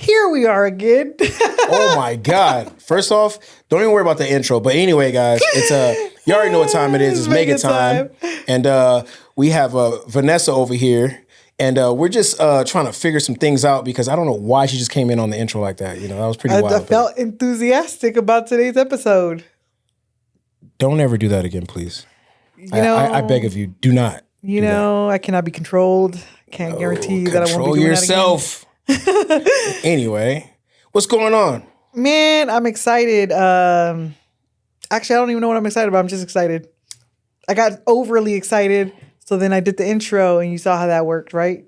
Here we are again. Oh my God. First off, don't even worry about the intro. But anyway, guys, you already know what time it is. It's Megatime. And we have Vanessa over here. And we're just trying to figure some things out because I don't know why she just came in on the intro like that. You know, that was pretty wild. I felt enthusiastic about today's episode. Don't ever do that again, please. I beg of you, do not. I cannot be controlled. Can't guarantee you that I won't be doing yourself. That again. Anyway, what's going on? Man, I'm excited. Actually, I don't even know what I'm excited about. I'm just excited. I got overly excited. So then I did the intro and you saw how that worked, right?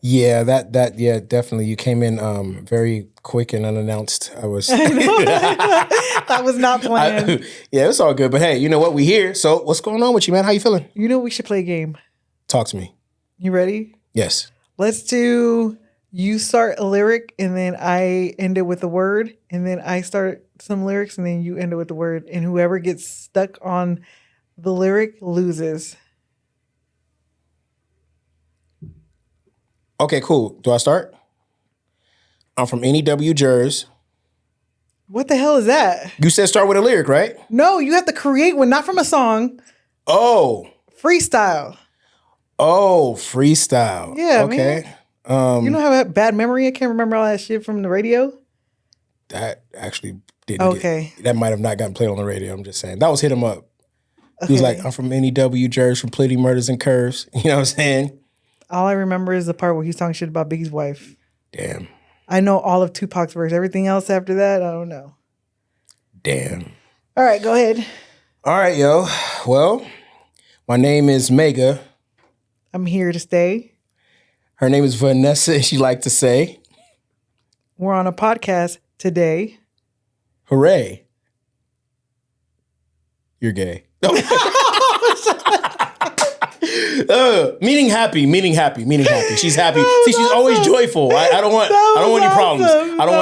Yeah, yeah, definitely. You came in very quick and unannounced. I was that was not planned. Yeah, it's all good. But hey, you know what? We here. So what's going on with you, man? How you feeling? You know we should play a game. Talk to me. You ready? Yes. Let's do you start a lyric and then I end it with a word. And then I start some lyrics and then you end it with the word. And whoever gets stuck on the lyric loses. Okay, cool. Do I start? I'm from NEW Jersey. What the hell is that? You said start with a lyric, right? No, you have to create one, not from a song. Oh. Freestyle. Oh, freestyle. Yeah, okay. Man. You don't have a bad memory? I can't remember all that shit from the radio. That actually didn't that might have not gotten played on the radio. I'm just saying. That was Hit 'Em Up. Okay. He was like, I'm from NEW Jersey, from Plitty Murders and Curves. You know what I'm saying? All I remember is the part where he's talking shit about Biggie's wife. Damn. I know all of Tupac's verse. Everything else after that, I don't know. Damn. All right, go ahead. All right, yo. Well, my name is Mega. I'm here to stay. Her name is Vanessa, and she like to say, we're on a podcast today. Hooray. You're gay. Meaning happy. She's happy. See, she's always joyful. I don't want any problems. I don't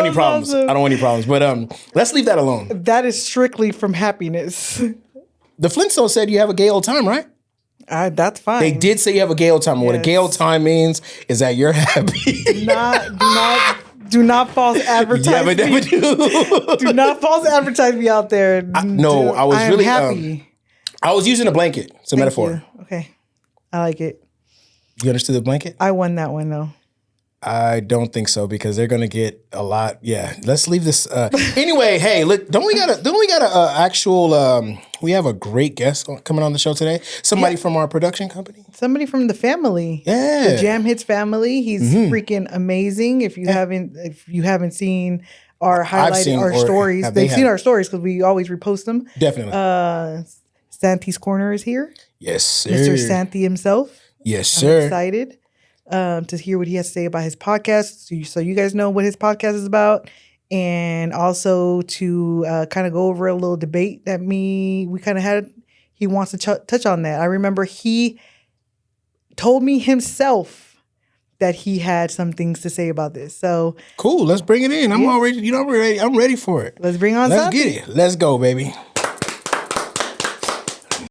want any problems. But let's leave that alone. That is strictly from happiness. The Flintstones said you have a gay old time, right? That's fine. They did say you have a gay old time. Yes. What a gay old time means is that you're happy. Do not false advertise me. Do not false advertise me out there. I was really happy. I was using a blanket. It's a metaphor. You. Okay. I like it. You understood the blanket? I won that one though. I don't think so because they're gonna get a lot. Yeah, let's leave this. Anyway, hey, look, don't we got a actual? We have a great guest coming on the show today. Somebody from our production company. Somebody from the family. Yeah, the Jam Hits family. He's freaking amazing. If you haven't seen our stories, they've seen our stories because we always repost them. Definitely. Santi's Corner is here. Yes, sir. Mr. Santi himself. Yes, sir. I'm excited to hear what he has to say about his podcast. So you guys know what his podcast is about. And also to kind of go over a little debate that we kind of had. He wants to touch on that. I remember he told me himself that he had some things to say about this. So cool. Let's bring it in. I'm ready. I'm ready for it. Let's bring on Santi. Let's get it. Let's go, baby.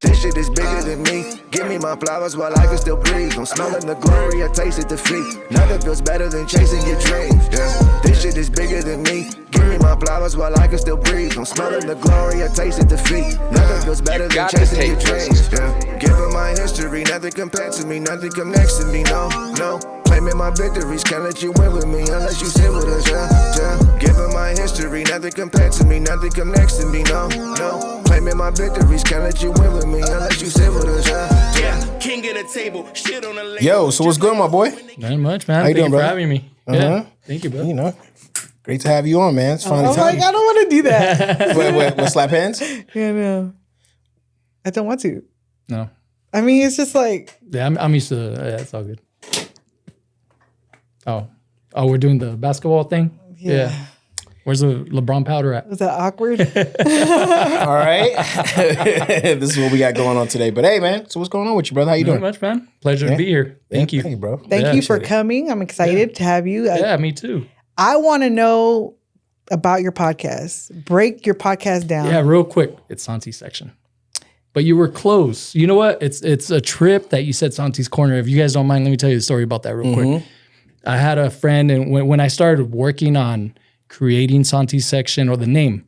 This shit is bigger than me. Give me my flowers while I can still breathe. I'm smelling the glory, I tasted defeat. Nothing feels better than chasing your dreams. Yeah. This shit is bigger than me. Give me my flowers while I can still breathe. I'm smelling the glory, I tasted defeat. Nothing feels better than chasing your dreams. Yeah. Given my history, nothing compared to me, nothing come next to me. No. Claiming my victories, can't let you win with me unless you sit with us. Yeah. Given my history, nothing compared to me, nothing come next to me. No. Claiming my victories, can't let you win with me unless you sit with us. Yeah. King at a table, shit on a Yo, so what's good, my boy? Not much, man. How you Thank doing, you for brother? having me. Uh-huh. Yeah. Thank you, bro. You know, great to have you on, man. It's finally time. Like, I don't want to do that. What, slap hands? Yeah, no. I don't want to. No. I mean, it's just like... Yeah, I'm used to it's all good. Oh, we're doing the basketball thing? Yeah. Where's the LeBron powder at? Was that awkward? All right. This is what we got going on today. But hey, man, so what's going on with you, brother? How you doing? Not much, man. Pleasure to be here. Thank you. Thank you, bro. Thank you for coming. I'm excited to have you. Yeah, me too. I want to know about your podcast. Break your podcast down. Yeah, real quick. It's Santi's section. But you were close. You know what? It's a trip that you said Santi's Corner. If you guys don't mind, let me tell you the story about that real quick. I had a friend, and when I started working on creating Santi's section or the name,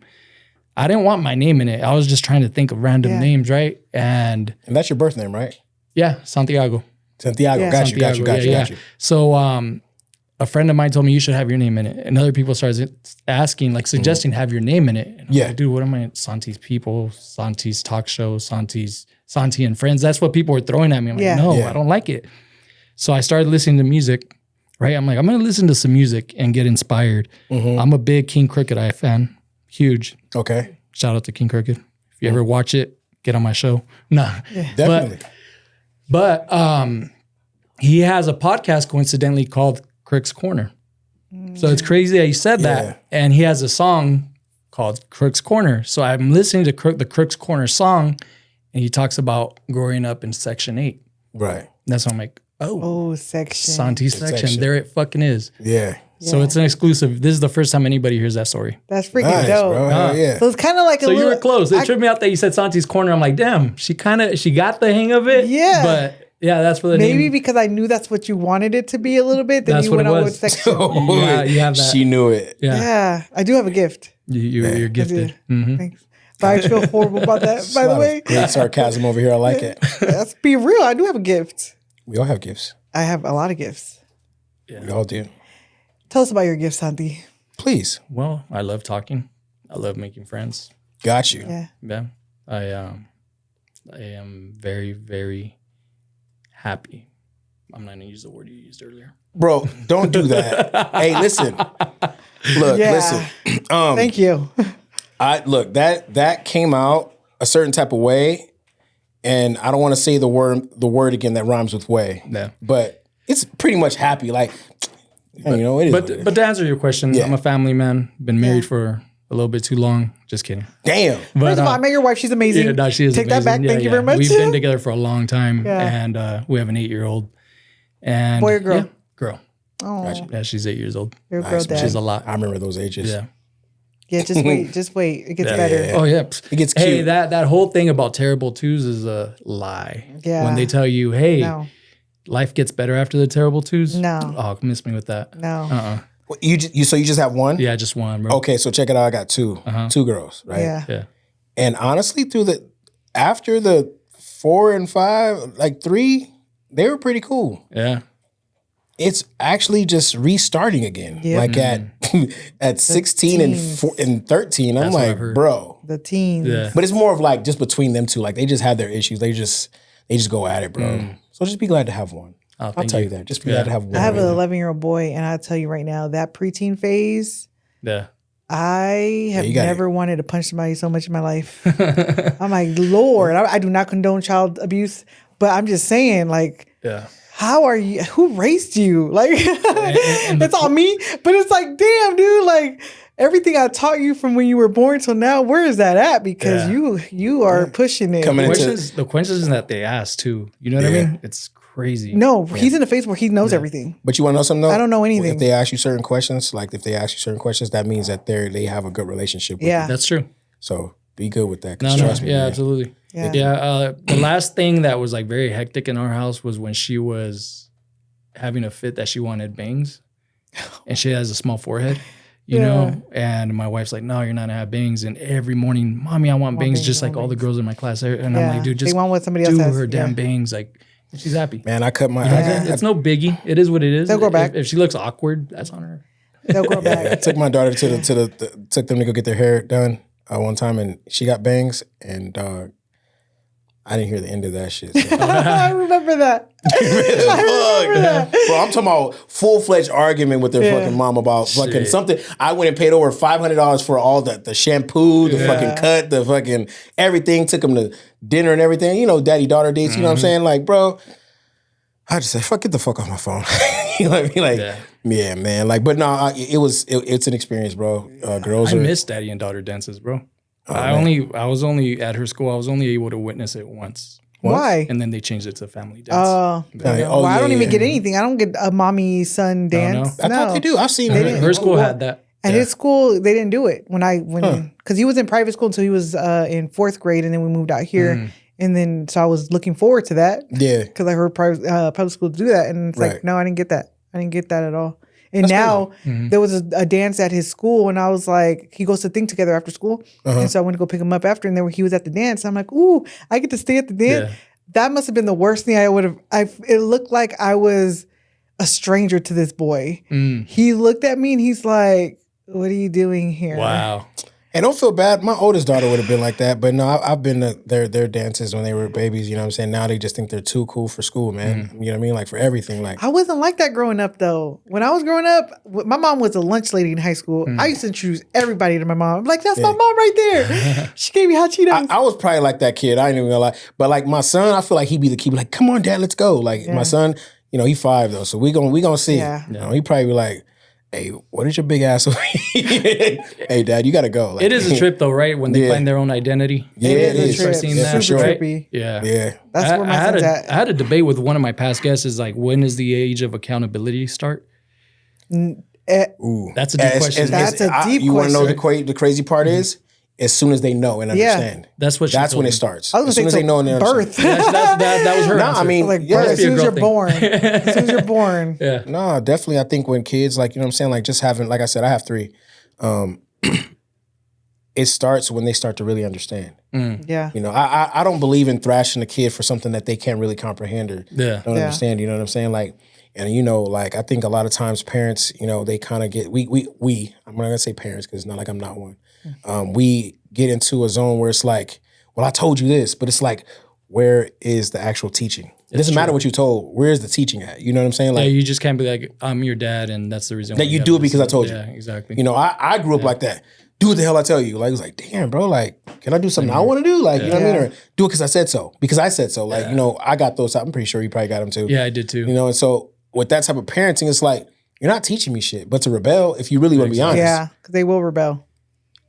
I didn't want my name in it. I was just trying to think of random names, right? And that's your birth name, right? Yeah, Santiago. Santiago, Yeah. got you. So a friend of mine told me you should have your name in it. And other people started asking, like suggesting have your name in it. And I'm like, dude, what am I? Santi's People, Santi's Talk Show, Santi and Friends. That's what people were throwing at me. I'm like, no, I don't like it. So I started listening to music, right? I'm like, I'm going to listen to some music and get inspired. I'm a big King Crooked Eye fan. Huge. Okay. Shout out to King Crooked. If you ever watch it, get on my show. Nah. Definitely. But he has a podcast coincidentally called Crook's Corner. So it's crazy that he said that. And he has a song called Crook's Corner. So I'm listening to the Crook's Corner song, and he talks about growing up in Section 8. Right. That's when I'm like, section. Santi's section. There it fucking is. Yeah. So it's an exclusive. This is the first time anybody hears that story. That's freaking dope. Bro. Yeah. So it's kind of like so you were close. It tripped me out that you said Santi's Corner. I'm like, damn, she got the hang of it. Yeah. But yeah, that's for the maybe name. Because I knew that's what you wanted it to be a little bit. Then That's you what went it on was. with section. Yeah, you have that. She knew it. Yeah, I do have a gift. You're gifted. Mm-hmm. Thanks. But I feel horrible about that, by the way. Great sarcasm over here. I like it. Let's be real. I do have a gift. We all have gifts. I have a lot of gifts. Yeah. We all do. Tell us about your gifts, Santi. Please. Well, I love talking. I love making friends. Got you. Yeah. I am very, very happy. I'm not gonna use the word you used earlier. Bro, don't do that. Hey, listen. Look, listen. Thank you. That came out a certain type of way, and I don't want to say the word again that rhymes with way. Yeah. But it's pretty much happy. Like, it is. But to answer your question, I'm a family man. Been married for a little bit too long. Just kidding. Damn. But, First of all, I met your wife. She's amazing. Yeah, no, she is Take amazing. that back. Thank you very much. We've been together for a long time, and we have an 8-year-old. And boy or girl? Yeah, girl. Oh, Gotcha. Yeah, she's 8 years old. you're a girl dad. She's a lot. I remember those ages. Yeah. Yeah, just wait. Just wait. It gets better. yeah. Oh yeah. It gets Hey, cute. that whole thing about terrible twos is a lie. Yeah. When they tell you, hey, No. life gets better after the terrible twos. No. Oh, miss me with that. No. You just have one? Yeah, just one, bro. Okay, so check it out. I got two. Two girls, right? Yeah. Yeah. And honestly, after the 4 and 5, like 3, they were pretty cool. Yeah. It's actually just restarting again. Yep. Like at 16 and 13, I'm That's what I've like, heard. bro. The teens. Yeah. But it's more of like just between them two. Like they just have their issues. They just go at it, bro. So just be glad to have one. Oh, I'll thank tell you. you that. Just be glad to have one. I have an right now. 11-year-old boy, and I'll tell you right now, that preteen phase, Yeah. I have you got never wanted to punch somebody so much in my life. I'm like, Lord, I do not condone child abuse, but I'm just saying, like, Yeah. how are you? Who raised you? Like, and it's all me. But it's like, damn, dude, like everything I taught you from when you were born till now, where is that at? Because you are pushing it. Coming into The questions that they ask too. You know what I mean? It's crazy. No, he's in a phase where he knows everything. But you want to know something though? I don't know anything. If they ask you certain questions, that means that they have a good relationship with Yeah. you. That's true. So be good with that. No, 'cause no, trust me, yeah, man. absolutely. Yeah. The last thing that was like very hectic in our house was when she was having a fit that she wanted bangs, and she has a small forehead, you know. And my wife's like, "No, you're not gonna have bangs." And every morning, "Mommy, I want bangs," just like all the girls in my class. And I'm like, "Dude, just they want what somebody else do has. her damn Yeah. bangs." Like, and she's happy. Man, I cut my. It's no biggie. It is what it is. They'll grow back. If she looks awkward, that's on her. They'll grow I back. took my daughter took them to go get their hair done one time, and she got bangs, and I didn't hear the end of that shit. So. I remember that. Bro, I'm talking about full-fledged argument with their fucking mom about fucking something. I went and paid over $500 for all the shampoo, the fucking cut, the fucking everything. Took them to dinner and everything. You know, daddy-daughter dates. You know what I'm saying? Like, bro, I just say, get the fuck off my phone. You know what I mean? Like, yeah man. Like, but no, it's an experience, bro. Girls I are. miss daddy and daughter dances, bro. Oh, I was only at her school. I was only able to witness it once. Why? And then they changed it to family dance. Well, I don't even get anything. I don't get a mommy son dance. I thought they do. I've seen her school had that. At his school, they didn't do it because he was in private school until he was in 4th grade, and then we moved out here. And then so I was looking forward to that. Yeah, because I heard public school do that, and it's like, no, I didn't get that. I didn't get that at all. And now there was a dance at his school, and I was like, he goes to Think Together after school, and so I went to go pick him up after, and then he was at the dance. I'm like, ooh, I get to stay at the dance. Yeah. That must have been the worst thing I would have. It looked like I was a stranger to this boy. He looked at me and he's like, "What are you doing here?" Wow. And don't feel bad. My oldest daughter would have been like that, but no, I've been to their dances when they were babies. You know what I'm saying? Now they just think they're too cool for school, man. You know what I mean? Like for everything. Like I wasn't like that growing up, though. When I was growing up, my mom was a lunch lady in high school. I used to introduce everybody to my mom. I'm like, that's my mom right there. She gave me hot Cheetos. I was probably like that kid. I ain't even gonna lie. But like my son, I feel like he'd be the kid. Like, come on, Dad, let's go. Like my son, you know, he 5 though, so we gonna see. Yeah. You know, he probably be like, hey, what is your big ass? Hey, Dad, you gotta go. Like, It is a trip though, right? When they find their own identity. Yeah, it is a Start trip. seeing It's that, super right? trippy. Yeah. Yeah. That's where my son's at. I had a debate with one of my past guests. Is like, when is the age of accountability start? Ooh. That's a deep question. That's a deep You want to know question. the crazy part is? As soon as they know and understand. That's what she That's told when me. it starts. I was As soon gonna as say they know and they birth. understand. That was her No, answer. I mean, Like yeah, birth, as soon as girl you're thing. born. As soon as you're born. Yeah. No, definitely. I think when kids, like, you know what I'm saying? Like just having, like I said, I have 3. It starts when they start to really understand. Yeah. You know, I don't believe in thrashing a kid for something that they can't really comprehend or don't Yeah. understand. You know what I'm saying? Like, and you know, like I think a lot of times parents, you know, they kind of get we I'm not gonna say parents because it's not like I'm not one. We get into a zone where it's like, well, I told you this, but it's like, where is the actual teaching? It doesn't matter what you told. Where's the teaching at? You know what I'm saying? Like, Yeah, you just can't be like, I'm your dad, and that's the reason that why you have do it this. because I told you. Yeah, exactly. You know, I grew up like that. Do what the hell I tell you. Like, it was like, damn, bro, like, can I do something I want to do? Like, you know what I mean? Or do it because I said so. Because I said so. Like, you know, I got those. I'm pretty sure you probably got them too. Yeah, I did too. You know, and so with that type of parenting, it's like, you're not teaching me shit, but to rebel, if you really want to be honest, Yeah. Because they will rebel.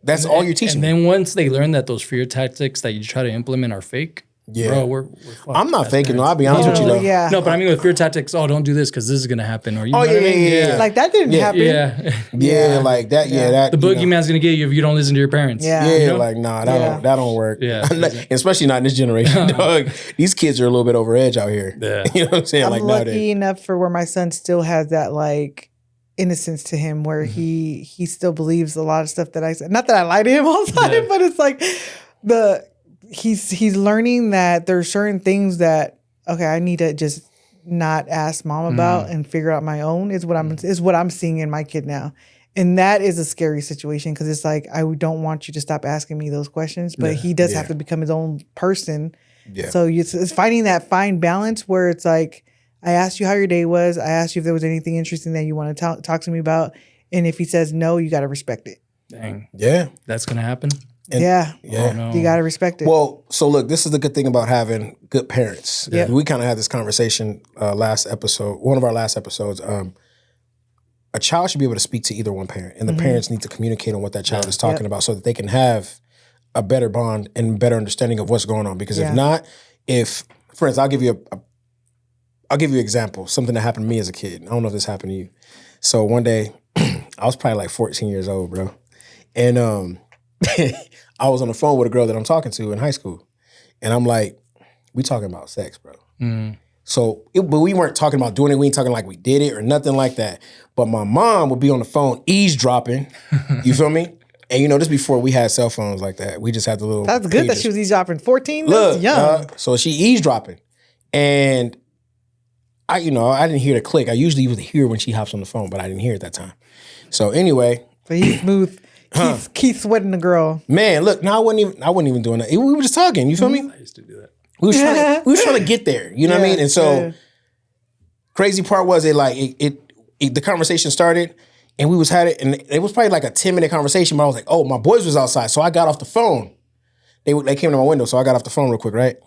that's all you're teaching And me. then once they learn that those fear tactics that you try to implement are fake, bro, we're fucked. I'm not as faking, though. parents. I'll be honest with you, though. Yeah. No, but I mean with fear tactics, don't do this because this is gonna happen. Or you know what I yeah, mean? yeah, yeah. Like that didn't happen. Yeah. Yeah, like that, that. The you know. boogeyman's gonna get you if you don't listen to your parents. Yeah. Yeah, You know? like, nah, that don't work. Yeah. Especially not in this generation, dog. These kids are a little bit over edge out here. Yeah. You know what I'm saying? I'm like lucky nowadays. enough for where my son still has that like innocence to him where he still believes a lot of stuff that I said. Not that I lie to him all the time, but it's like he's learning that there's certain things that I need to just not ask mom about and figure out my own is what I'm seeing in my kid now. And that is a scary situation because it's like I don't want you to stop asking me those questions, but he does have to become his own person. Yeah. So it's finding that fine balance where it's like, I asked you how your day was. I asked you if there was anything interesting that you want to talk to me about. And if he says no, you got to respect it. Dang. Yeah. That's gonna happen. Yeah. Yeah. Oh, no. You got to respect it. Well, so look, this is the good thing about having good parents. Yeah. We kind of had this conversation last episode, one of our last episodes. A child should be able to speak to either one parent, and the parents need to communicate on what that child is talking about so that they can have a better bond and better understanding of what's going on. Because if not, for instance, I'll give you an example, something that happened to me as a kid. I don't know if this happened to you. So one day, I was probably like 14 years old, bro. And I was on the phone with a girl that I'm talking to in high school. And I'm like, we talking about sex, bro. So, but we weren't talking about doing it. We ain't talking like we did it or nothing like that. But my mom would be on the phone eavesdropping. You feel me? And you know, this before we had cell phones like that. We just had the little. That's good that pages. she was eavesdropping. 14? Look, That's young. so she eavesdropping. And I didn't hear the click. I usually would hear when she hops on the phone, but I didn't hear it that time. So anyway. So he's smooth. Keith sweating the girl. Man, look, no, I wasn't even doing that. We were just talking, you feel me? I used to do that. We was trying to get there. You know what I mean? And so crazy part was the conversation started and we was had it, and it was probably like a 10-minute conversation, but I was like, oh, my boys was outside. So I got off the phone. They came to my window, so I got off the phone real quick, right?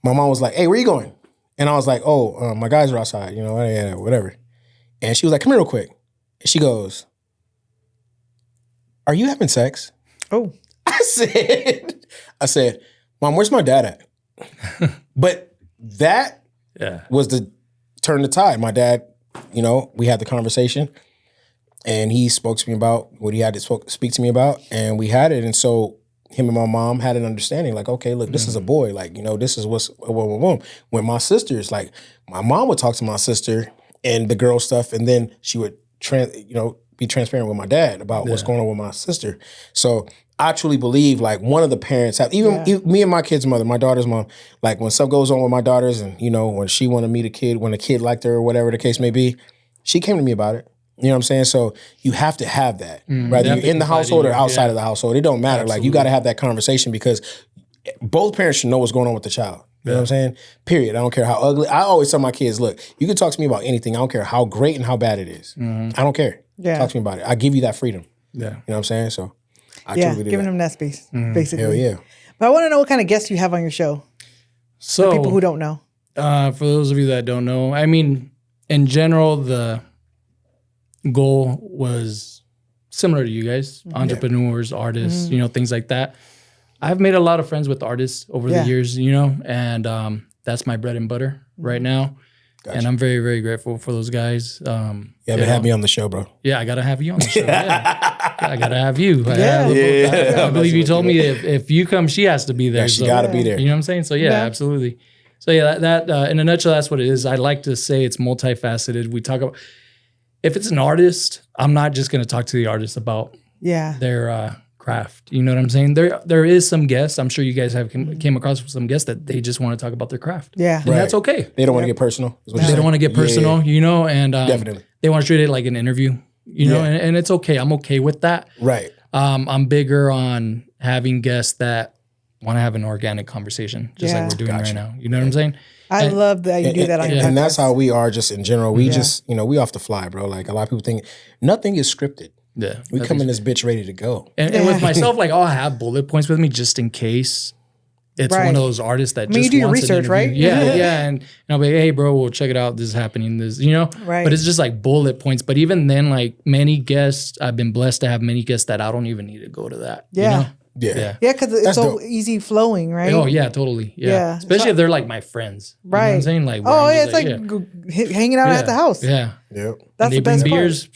My mom was like, hey, where you going? And I was like, oh, my guys are outside, you know, whatever. And she was like, come here real quick. And she goes, are you having sex? Oh. I said, Mom, where's my dad at? But that was the turn the tide. My dad, you know, we had the conversation and he spoke to me about what he had to speak to me about, and we had it. And so him and my mom had an understanding, like, okay, look, this is a boy. Like, you know, this is what's. When my sisters, like, my mom would talk to my sister and the girl stuff, and then she would be transparent with my dad about what's going on with my sister. So I truly believe like one of the parents have, even me and my kid's mother, my daughter's mom, like when stuff goes on with my daughters, and when she want to meet a kid, when a kid liked her or whatever the case may be, she came to me about it. You know what I'm saying? So you have to have that, whether you're in the household or outside of the household. It don't matter. Absolutely. Like you got to have that conversation because both parents should know what's going on with the child. You know what I'm saying? Period. I don't care how ugly. I always tell my kids, look, you can talk to me about anything. I don't care how great and how bad it is. I don't care. Yeah. Talk to me about it. I give you that freedom. Yeah. You know what I'm saying? So I truly do giving them that space, basically. Hell yeah. But I want to know what kind of guests you have on your show. So for people who don't know. For those of you that don't know, I mean, in general, the goal was similar to you guys, entrepreneurs, artists, things like that. I've made a lot of friends with artists over the years, and that's my bread and butter right now. Gotcha. And I'm very, very grateful for those guys. Have me on the show, bro. Yeah, I got to have you on the show. I got to have you. I believe you told me if you come, she has to be there. Yeah, she got to be there. You know what I'm saying? So, absolutely. So, that in a nutshell, that's what it is. I like to say it's multifaceted. We talk about, if it's an artist, I'm not just going to talk to the artist about their craft. You know what I'm saying? There is some guests. I'm sure you guys have came across some guests that they just want to talk about their craft. Yeah. And that's okay. They don't want to get personal. They don't want to get personal, and definitely. They want to treat it like an interview, and it's okay. I'm okay with that. Right. I'm bigger on having guests that want to have an organic conversation, just like we're doing right now. You know what I'm saying? I love that you do that on your podcast. And that's how we are just in general. We just, we off the fly, bro. Like a lot of people think nothing is scripted. Yeah. We come in this bitch ready to go. And with myself, like I'll have bullet points with me just in case it's one of those artists that just you do your wants research, right? Yeah. And I'll be like, hey, bro, we'll check it out. This is happening. This, Right. But it's just like bullet points. But even then, like many guests, I've been blessed to have many guests that I don't even need to go to that. Yeah. Yeah, because it's so easy flowing, right? Oh, yeah, totally. Yeah. Especially if they're like my friends. Right. You know what I'm saying? Like, it's like hanging out at the house. Yeah. Yep. That's the best beers.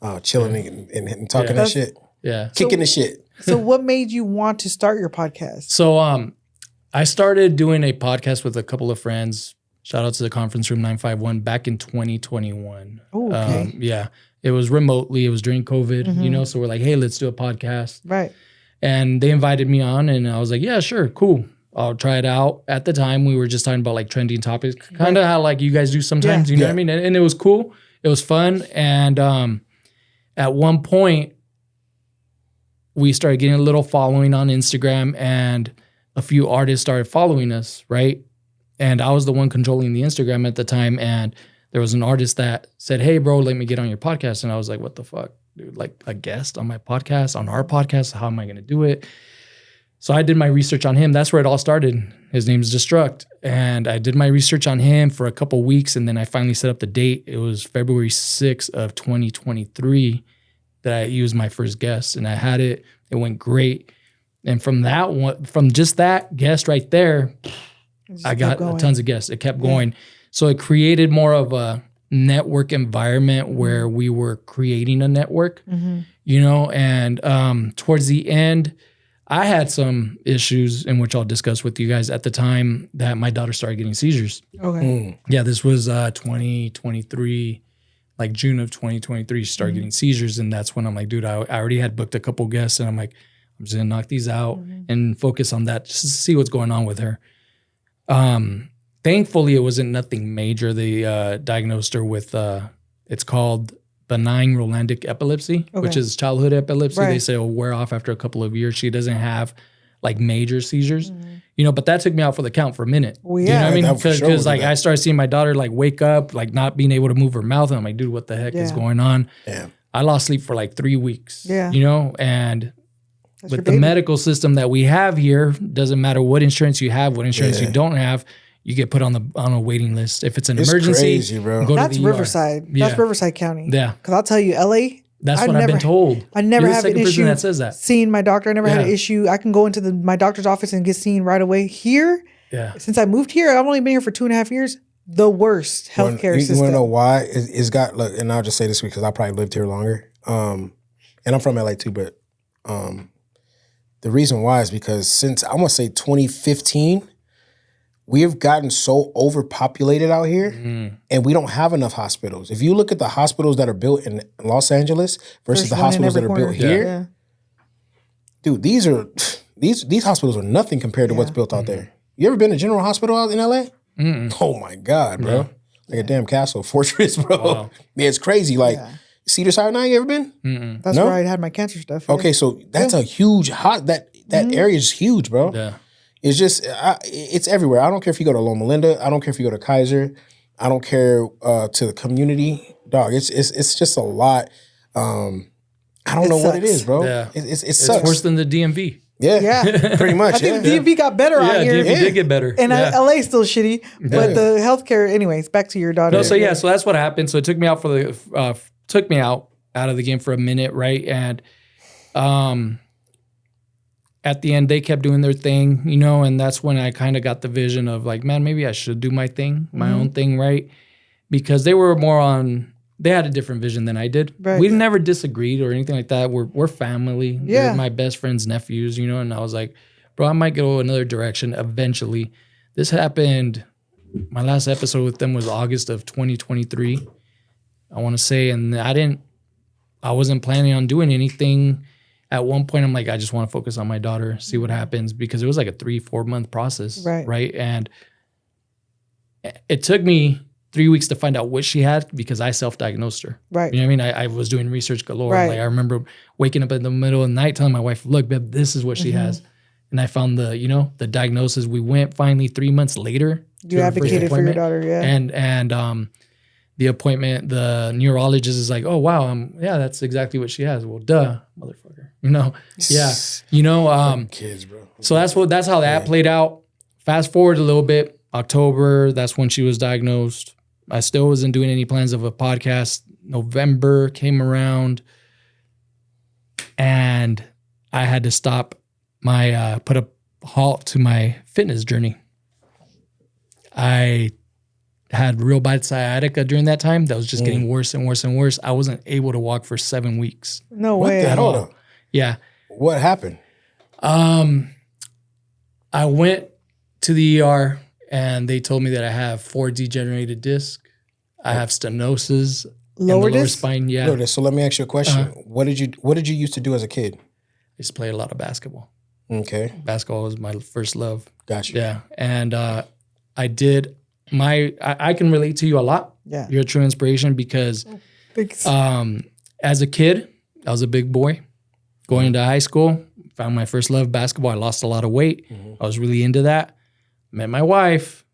Oh, chilling and talking that shit. Yeah. Kicking the shit. So what made you want to start your podcast? So I started doing a podcast with a couple of friends. Shout out to the Conference Room 951 back in 2021. Oh, okay. Yeah. It was remotely. It was during COVID, so we're like, hey, let's do a podcast. Right. And they invited me on and I was like, yeah, sure, cool. I'll try it out. At the time, we were just talking about like trending topics, kind of how like you guys do sometimes, you know what I mean? And it was cool. It was fun. And at one point, we started getting a little following on Instagram and a few artists started following us, right? And I was the one controlling the Instagram at the time. And there was an artist that said, hey, bro, let me get on your podcast. And I was like, what the fuck? Dude, like a guest on my podcast, on our podcast, how am I going to do it? So I did my research on him. That's where it all started. His name's Destruct. And I did my research on him for a couple weeks. And then I finally set up the date. It was February 6th of 2023 that he was my first guest. And I had it. It went great. And from that one, from just that guest right there, I got tons of guests. It kept going. So it created more of a network environment where we were creating a network, and towards the end, I had some issues in which I'll discuss with you guys at the time that my daughter started getting seizures. Okay. Yeah, this was 2023, like June of 2023, she started getting seizures. And that's when I'm like, dude, I already had booked a couple guests and I'm like, I'm just gonna knock these out and focus on that just to see what's going on with her. Thankfully, it wasn't nothing major. They diagnosed her with, it's called benign Rolandic epilepsy, which is childhood epilepsy. Right. They say it'll wear off after a couple of years. She doesn't have like major seizures, but that took me out for the count for a minute. Well, yeah. You know what I mean? Because like I started seeing my daughter like wake up, like not being able to move her mouth. And I'm like, dude, what the heck is going on? Yeah. I lost sleep for like 3 weeks, and with the medical system that we have here, doesn't matter what insurance you have, what insurance you don't have, you get put on a waiting list. If it's an emergency, crazy, bro. Go That's to the Riverside. ER. That's Riverside County. Yeah. Because I'll tell you, LA. That's what I've been told. I never have an issue that says that. Seeing my doctor. I never had an issue. I can go into my doctor's office and get seen right away. Here, since I moved here, I've only been here for 2.5 years. The worst healthcare system. You want to know why? It's got, look, and I'll just say this because I probably lived here longer. And I'm from LA too, but the reason why is because since I want to say 2015, we have gotten so overpopulated out here, and we don't have enough hospitals. If you look at the hospitals that are built in Los Angeles versus the hospitals that are built here, dude, these hospitals are nothing compared to what's built out there. You ever been to General Hospital out in LA? Oh my God, bro. Like a damn castle, fortress, bro. Wow. Yeah, it's crazy. Like Cedars-Sinai, you ever been? That's where I had my cancer stuff. Yeah. Okay, so that's a huge that area is huge, bro. Yeah. It's just it's everywhere. I don't care if you go to Loma Linda. I don't care if you go to Kaiser. I don't care to the community. Dog, it's just a lot. I don't know what it is, bro. Yeah. It sucks. It's worse than the DMV. Yeah, pretty much. I think DMV got better out here. DMV did get better. And LA's still shitty. But the healthcare, anyways, back to your daughter. No, so so that's what happened. So it took me out out of the game for a minute, right? And at the end, they kept doing their thing, you know, and that's when I kind of got the vision of like, man, maybe I should do my thing, my own thing, right? Because they were more on, they had a different vision than I did. Right. We never disagreed or anything like that. We're family. Yeah. They're my best friend's nephews, you know, and I was like, bro, I might go another direction eventually. This happened, my last episode with them was August of 2023, I want to say, and I wasn't planning on doing anything. At one point, I'm like, I just want to focus on my daughter, see what happens, because it was like a 3-4 month process, right? And it took me 3 weeks to find out what she had because I self-diagnosed her. Right. You know what I mean? I was doing research galore. Right. Like I remember waking up in the middle of the night telling my wife, look, babe, this is what she has. And I found the diagnosis. We went finally 3 months later. You advocated for your daughter, yeah. And the appointment, the neurologist is like, oh, wow, that's exactly what she has. Well, duh, motherfucker. You know? Yeah. You know, kids, bro. So that's how that played out. Fast forward a little bit, October, that's when she was diagnosed. I still wasn't doing any plans of a podcast. November came around and I had to stop put a halt to my fitness journey. I had real bad sciatica during that time. That was just getting worse and worse and worse. I wasn't able to walk for 7 weeks. No way. Hold on. Yeah. What happened? I went to the ER and they told me that I have 4 degenerated discs. I have stenosis in the lower spine. Yeah. Lower disc. So let me ask you a question. What did you used to do as a kid? I used to play a lot of basketball. Okay. Basketball was my first love. Gotcha. Yeah. And I did I can relate to you a lot. Yeah. You're a true inspiration because as a kid, I was a big boy. Going into high school, found my first love, basketball. I lost a lot of weight. I was really into that. Met my wife,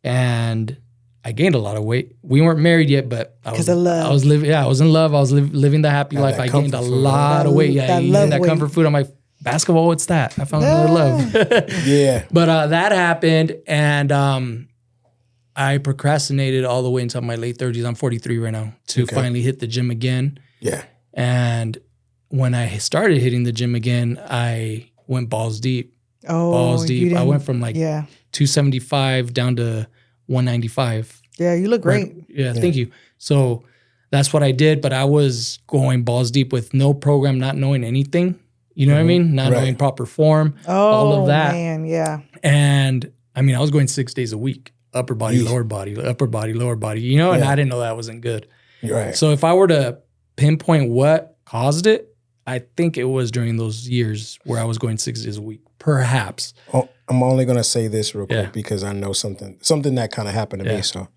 and I gained a lot of weight. We weren't married yet, but I was in love. I was in love. I was living the happy life. I gained a lot of weight. Yeah, eating that comfort food. I'm like, basketball, what's that? I found another love. Yeah. But that happened, and I procrastinated all the way until my late 30s. I'm 43 right now to finally hit the gym again. Yeah. And when I started hitting the gym again, I went balls deep. Oh, balls deep. I went from 275 down to 195. Yeah, you look great. Right? Yeah, thank you. So that's what I did, but I was going balls deep with no program, not knowing anything. You know what I mean? Not knowing proper form, all of that. Oh, man, yeah. And I mean, I was going 6 days a week. Upper body, lower body, upper body, lower body, you know, and I didn't know that wasn't good. Right. So if I were to pinpoint what caused it, I think it was during those years where I was going 6 days a week, perhaps. Oh, I'm only going to say this real quick because I know something that kind of happened to me. So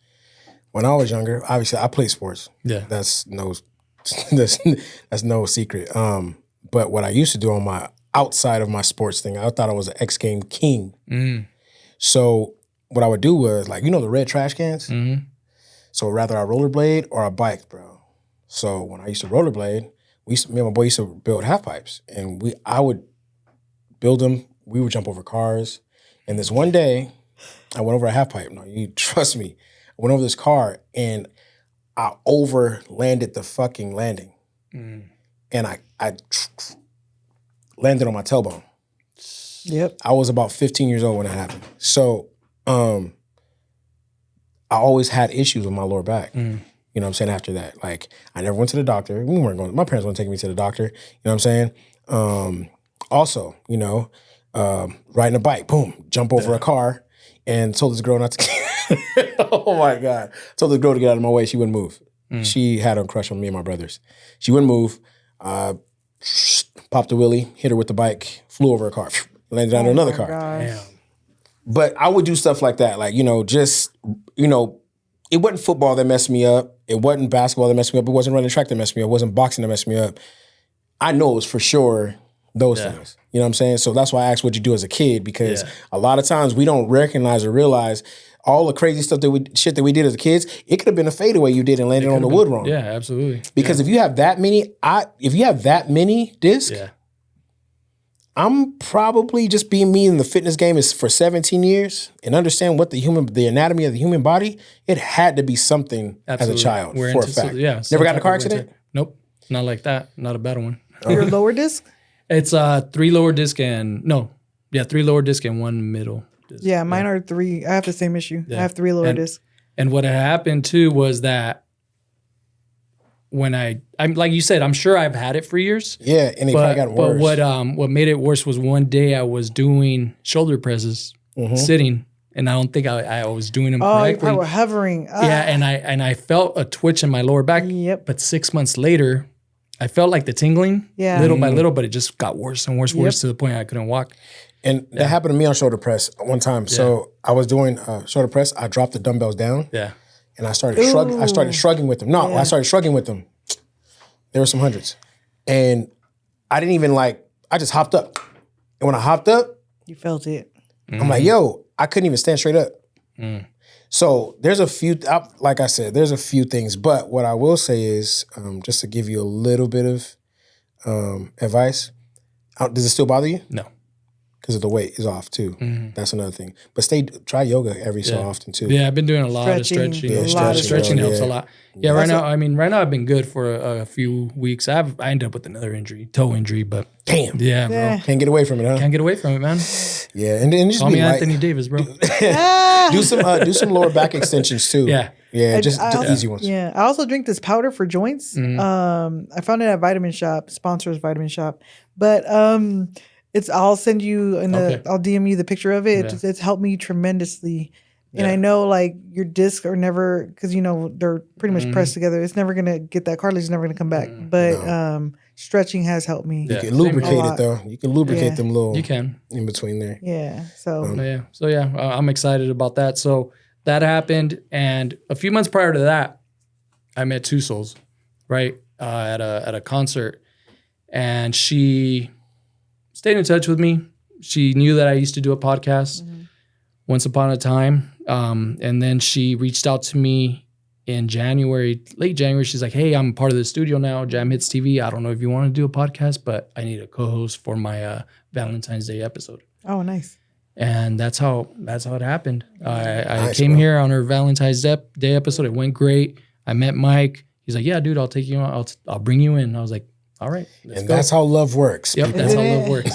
when I was younger, obviously I played sports. Yeah. That's no secret. But what I used to do on my outside of my sports thing, I thought I was an X Game king. So what I would do was, the red trash cans? So rather I rollerblade or I bike, bro. So when I used to rollerblade, me and my boy used to build half pipes. And I would build them. We would jump over cars. And this one day, I went over a half pipe. No, you trust me. I went over this car and I over-landed the fucking landing. And I landed on my tailbone. Yep. I was about 15 years old when that happened. So I always had issues with my lower back. You know what I'm saying? After that, I never went to the doctor. We weren't going. My parents weren't taking me to the doctor. You know what I'm saying? Also, riding a bike, boom, jump over a car, and told this girl not to. Oh my God! Told this girl to get out of my way. She wouldn't move. She had a crush on me and my brothers. She wouldn't move. Popped a wheelie, hit her with the bike, flew over a car, landed under another car. Damn. But I would do stuff like that, like it wasn't football that messed me up. It wasn't basketball that messed me up. It wasn't running track that messed me up. It wasn't boxing that messed me up. I know it was for sure those things. You know what I'm saying? So that's why I asked what you do as a kid, because a lot of times we don't recognize or realize all the crazy stuff that we did as kids. It could have been a fadeaway you did and landed on the wood wrong. Yeah, absolutely. Because if you have that many, discs, I'm probably just being me in the fitness game is for 17 years and understand what the anatomy of the human body. It had to be something as a child for a fact. Yeah. Never got in a car accident? Nope. Not like that. Not a bad one. Your lower disc? It's 3 lower disc and 3 lower disc and 1 middle disc. Yeah, mine are 3. I have the same issue. I have 3 lower discs. And what had happened too was that when I'm like you said, I'm sure I've had it for years. Yeah, and it probably got worse. But what made it worse was one day I was doing shoulder presses sitting, and I don't think I was doing them correctly. Oh, you were hovering. Yeah, and I felt a twitch in my lower back. Yep. But 6 months later, I felt like the tingling little by little, but it just got worse and worse to the point I couldn't walk. And that happened to me on shoulder press one time. So I was doing shoulder press. I dropped the dumbbells down. Yeah. And I started shrugging with them. I started shrugging with them. There were some hundreds. And I didn't even I just hopped up. And when I hopped up, You felt it. I'm like, yo, I couldn't even stand straight up. So there's a few, like I said, there's a few things. But what I will say is, just to give you a little bit of advice, does it still bother you? No. Because of the weight is off too. That's another thing. But try yoga every so often too. Yeah, I've been doing a lot of stretching. Stretching helps a lot. Yeah, right now I've been good for a few weeks. I ended up with another injury, toe injury, but damn. Yeah, bro. Can't get away from it, huh? Can't get away from it, man. Yeah, and just call me Anthony Davis, bro. do some lower back extensions too. Yeah, just easy ones. Yeah, I also drink this powder for joints. I found it at Vitamin Shop, sponsors Vitamin Shop, but I'll send you I'll DM you the picture of it. Yeah. It's helped me tremendously. And I know your discs are never, because they're pretty much pressed together. It's never gonna get that cartilage is never gonna come back. But stretching has helped me. You can lubricate it though. You can lubricate them little. You can in between there. Yeah. So I'm excited about that. So that happened, and a few months prior to that, I met Two Souls, right, at a concert, and she stayed in touch with me. She knew that I used to do a podcast once upon a time. And then she reached out to me in late January. She's like, hey, I'm part of the studio now, Jamhits TV. I don't know if you want to do a podcast, but I need a co-host for my Valentine's Day episode. Oh, nice. And that's how it happened. I came here on her Valentine's Day episode. It went great. I met Mike. He's like, yeah, dude, I'll take you on. I'll bring you in. I was like, all right, let's go. That's how love works. Yep, that's how love works.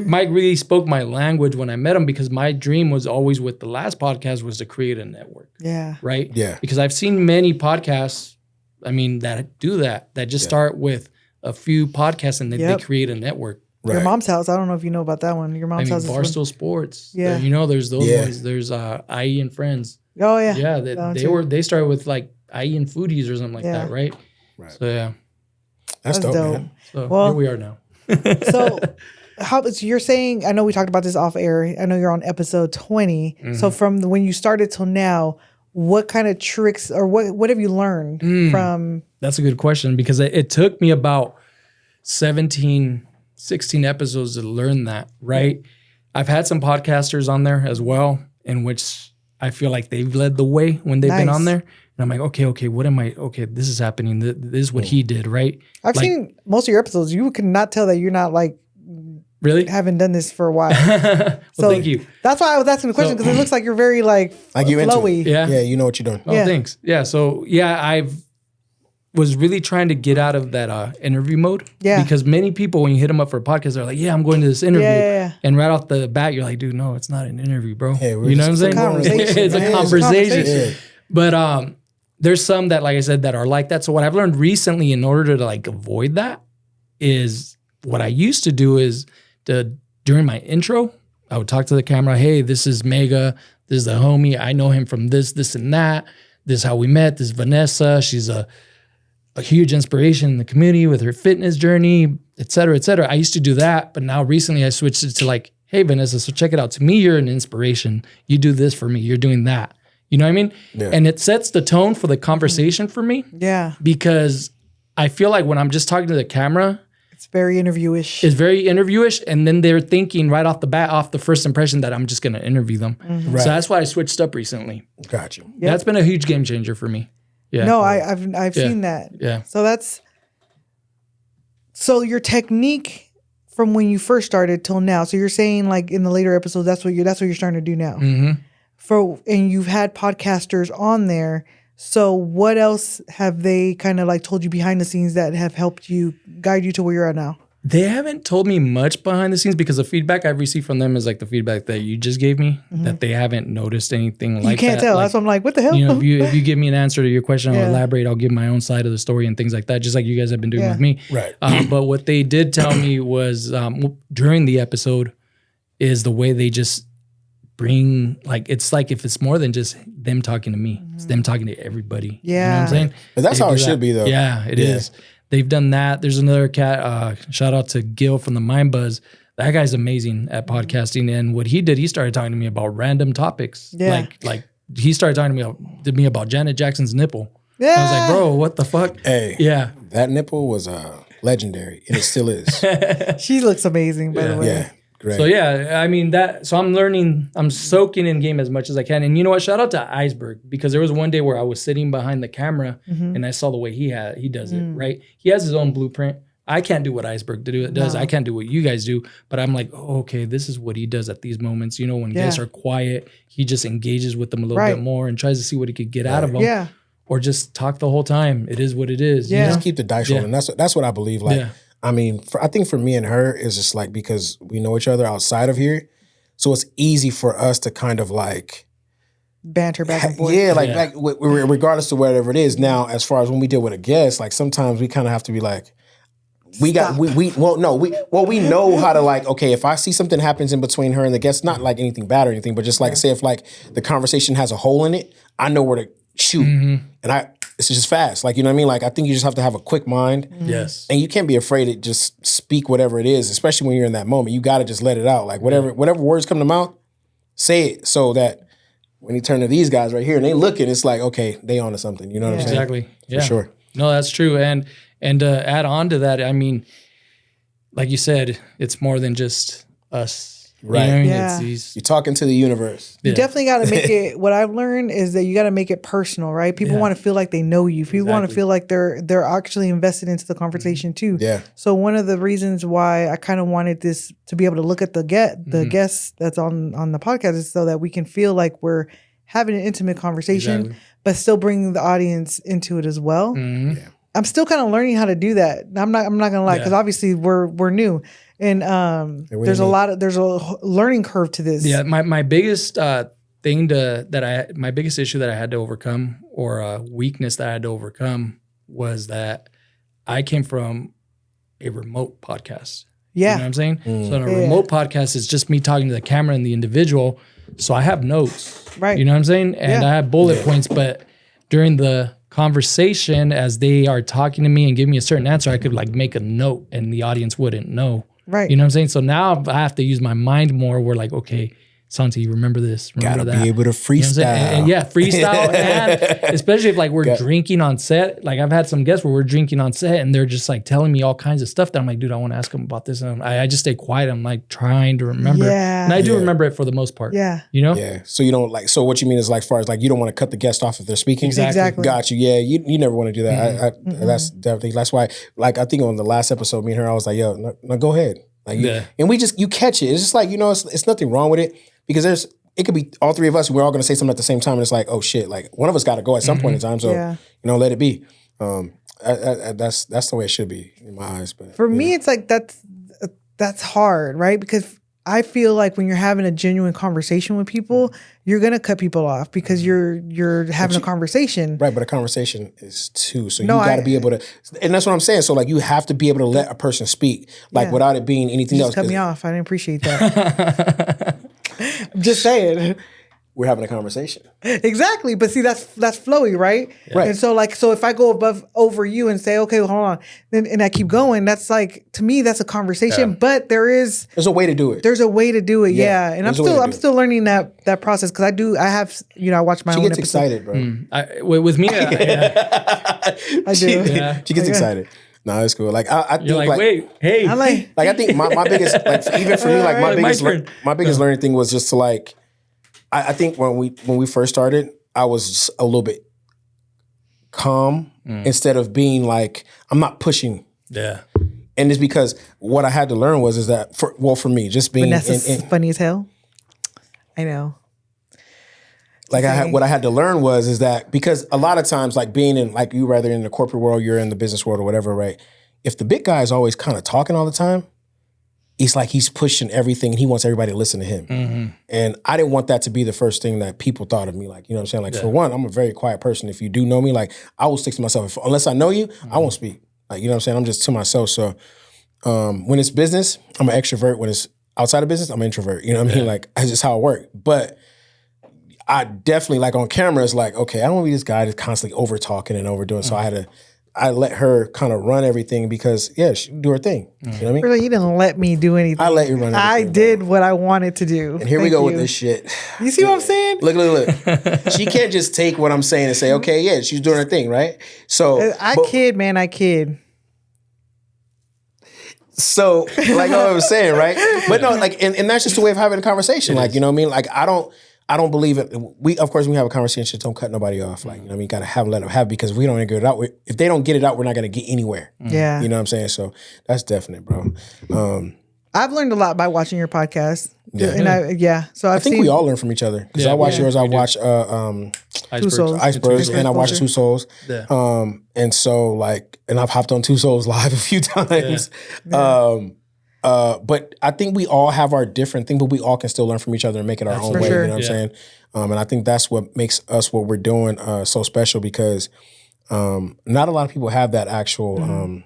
Mike really spoke my language when I met him, because my dream was always with the last podcast was to create a network. Yeah. Right? Yeah. Because I've seen many podcasts, that do that just start with a few podcasts and then they create a network. Right. Your Mom's House. I don't know if you know about that one. Your Mom's House. Barstool Sports. Yeah. There's those ones. There's IE and Friends. Oh yeah. Yeah. They started with IE and Foodies or something like that, right? Right. So yeah. That's dope, man. So here we are now. So you're saying, I know we talked about this off air. I know you're on episode 20. So from when you started till now, what kind of tricks or what have you learned from? That's a good question, because it took me about 16 episodes to learn that, right? I've had some podcasters on there as well, in which I feel like they've led the way when they've been on there. And I'm like, okay, what am I? Okay, this is happening. This is what he did, right? I've seen most of your episodes. You cannot tell that you're not really haven't done this for a while. So thank you. That's why I was asking the question, because it looks like you're very you flowy. Into it. Yeah, you know what you're doing. Oh, thanks. Yeah, so I was really trying to get out of that interview mode. Yeah. Because many people, when you hit them up for a podcast, they're like, yeah, I'm going to this interview. Yeah. And right off the bat, you're like, dude, no, it's not an interview, bro. Hey, you know what I'm saying? It's a conversation. Yeah. But there's some that, like I said, that are like that. So what I've learned recently, in order to avoid that, is what I used to do is during my intro, I would talk to the camera. Hey, this is Mega. This is the homie. I know him from this, and that. This is how we met. This is Vanessa. She's a huge inspiration in the community with her fitness journey, et cetera, et cetera. I used to do that, but now recently I switched it to like, hey, Vanessa, so check it out. To me, you're an inspiration. You do this for me. You're doing that. You know what I mean? Yeah. And it sets the tone for the conversation for me. Yeah. Because I feel like when I'm just talking to the camera, it's very interviewish. It's very interviewish. And then they're thinking right off the bat, off the first impression, that I'm just going to interview them. Mm-hmm. Right. So that's why I switched up recently. Got you. Yep. That's been a huge game changer for me. Yeah. No, I've seen that. Yeah. So your technique from when you first started till now. So you're saying like in the later episodes, that's what you're starting to do now. Mm-hmm. And you've had podcasters on there. So what else have they kind of like told you behind the scenes that have helped you guide you to where you're at now? They haven't told me much behind the scenes because the feedback I've received from them is like the feedback that you just gave me, that they haven't noticed anything like that. You can't tell. Like, that's why I'm like, what the hell? You know, if you give me an answer to your question, I'll elaborate. I'll give my own side of the story and things like that, just like you guys have been doing with me. Right. But what they did tell me was during the episode is the way they just bring, like, it's like if it's more than just them talking to me, it's them talking to everybody. Yeah. You know what I'm saying? But that's how it should be, though. Yeah, it is. They've done that. There's another cat, shout out to Gil from the Mind Buzz. That guy's amazing at podcasting. And what he did, he started talking to me about random topics. Yeah. Like he started talking to me about Janet Jackson's nipple. Yeah. I was like, bro, what the fuck? Hey. Yeah. That nipple was legendary, and it still is. She looks amazing, by the way. Yeah. Great. So yeah, I mean so I'm learning, I'm soaking in game as much as I can. And you know what? Shout out to Iceberg, because there was one day where I was sitting behind the camera and I saw the way he does it, right? He has his own blueprint. I can't do what Iceberg does. No. I can't do what you guys do. But I'm like, oh, okay, this is what he does at these moments. You know, when guys are quiet, he just engages with them a little bit more and tries to see what he could get out of them. Yeah. Or just talk the whole time. It is what it is. Yeah. You know? Just keep the dice rolling. That's what I believe. Like, I mean, I think for me and her, it's just like, because we know each other outside of here, so it's easy for us to kind of like banter back and forth. Yeah, like regardless of whatever it is. Now, as far as when we deal with a guest, like sometimes we kind of have to be like, we know how to, like, okay, if I see something happens in between her and the guest, not like anything bad or anything, but just like say if like the conversation has a hole in it, I know where to shoot, and it's just fast. Like, you know what I mean? Like, I think you just have to have a quick mind. Yes. And you can't be afraid to just speak whatever it is, especially when you're in that moment. You got to just let it out. Like, whatever words come to mouth, say it, so that when you turn to these guys right here and they looking, it's like, okay, they onto something. You know what I'm saying? Exactly. Yeah. For sure. No, that's true. And to add on to that, I mean, like you said, it's more than just us. Right. You know what I mean? Yeah. You're talking to the universe. You definitely got to make it, what I've learned is that you got to make it personal, right? People want to feel like they know you. People want to feel like they're actually invested into the conversation too. Yeah. So one of the reasons why I kind of wanted this to be able to look at the guests that's on the podcast is so that we can feel like we're having an intimate conversation, but still bringing the audience into it as well. Mm-hmm. Yeah. I'm still kind of learning how to do that. I'm not gonna lie, because obviously we're new. And there's a learning curve to this. Yeah, my biggest my biggest issue that I had to overcome, or weakness that I had to overcome, was that I came from a remote podcast. Yeah. You know what I'm saying? So in a remote podcast, it's just me talking to the camera and the individual. So I have notes. Right. You know what I'm saying? And I have bullet points, but during the conversation, as they are talking to me and giving me a certain answer, I could like make a note and the audience wouldn't know. Right. You know what I'm saying? So now I have to use my mind more. We're like, okay, Santi, remember this, remember that. Gotta be able to freestyle. You know and freestyle. And especially if like we're drinking on set. Like I've had some guests where we're drinking on set and they're just like telling me all kinds of stuff that I'm like, dude, I want to ask them about this. And I just stay quiet. I'm like trying to remember. Yeah. And I do remember it for the most part. Yeah. You know? Yeah. So you don't like, so what you mean is like, far as like, you don't want to cut the guest off if they're speaking? Exactly. Got you. Yeah. You never want to do that. That's definitely, that's why, like, I think on the last episode, me and her, I was like, yo, no, go ahead. Like, and we just, you catch it. It's just like, you know, it's nothing wrong with it, because it could be all three of us. We're all going to say something at the same time. And it's like, oh shit, like one of us got to go at some point in time. So, you know, let it be. That's the way it should be in my eyes. But for me, it's like, that's hard, right? Because I feel like when you're having a genuine conversation with people, you're going to cut people off because you're having a conversation. Right, but a conversation is two. So you got to be able to, and that's what I'm saying. So like you have to be able to let a person speak, like without it being anything else. Cut me off. I didn't appreciate that. Just saying. We're having a conversation. Exactly. But see, that's flowy, right? Yeah. Right. And so if I go over you and say, okay, hold on, and I keep going, that's like, to me, that's a conversation. But there's a way to do it. There's a way to do it. Yeah. And I'm still learning that process. Cause I have, I watch my own episode. She gets excited, bro. With me, I do. She gets excited. No, it's cool. Like I think, like, wait, hey. I think my biggest, like, even for me, like my biggest learning thing was just to like, I think when we first started, I was just a little bit calm instead of being like, I'm not pushing. Yeah. And it's because what I had to learn is that for me, just being Vanessa's funny as hell. I know. Like what I had to learn is that because a lot of times, like being in, like you rather in the corporate world, you're in the business world or whatever, right? If the big guy is always kind of talking all the time, it's like he's pushing everything and he wants everybody to listen to him. Mm-hmm. And I didn't want that to be the first thing that people thought of me. Like, you know what I'm saying? Like, for one, I'm a very quiet person. If you do know me, like, I will stick to myself. Unless I know you, I won't speak. Like, you know what I'm saying? I'm just to myself. So when it's business, I'm an extrovert. When it's outside of business, I'm an introvert. You know what I mean? Like, that's just how it works. But I definitely, like, on camera, it's like, okay, I don't want to be this guy that's constantly over talking and overdoing. So I let her kind of run everything because, she do her thing. You know what I mean? Really, you didn't let me do anything. I let you run everything. I did what I wanted to do. And here we go with this shit. You see what I'm saying? Look. She can't just take what I'm saying and say, okay, she's doing her thing, right? So I kid. So, like I was saying, right? But no, like, and that's just the way of having a conversation. Like, you know what I mean? Like, I don't believe it. Of course, when we have a conversation, don't cut nobody off. Like, you know what I mean? Got to let them have, because if we don't get it out, if they don't get it out, we're not going to get anywhere. Yeah. You know what I'm saying? So that's definite, bro. I've learned a lot by watching your podcast. Yeah. And so I think we all learn from each other. Because I watch yours, I watch Icebergs, and I watch Two Souls. Yeah. And so, like, and I've hopped on Two Souls live a few times. Yeah. But I think we all have our different thing, but we all can still learn from each other and make it our own way. Sure. You know what I'm saying? And I think that's what makes us what we're doing so special, because not a lot of people have that actual.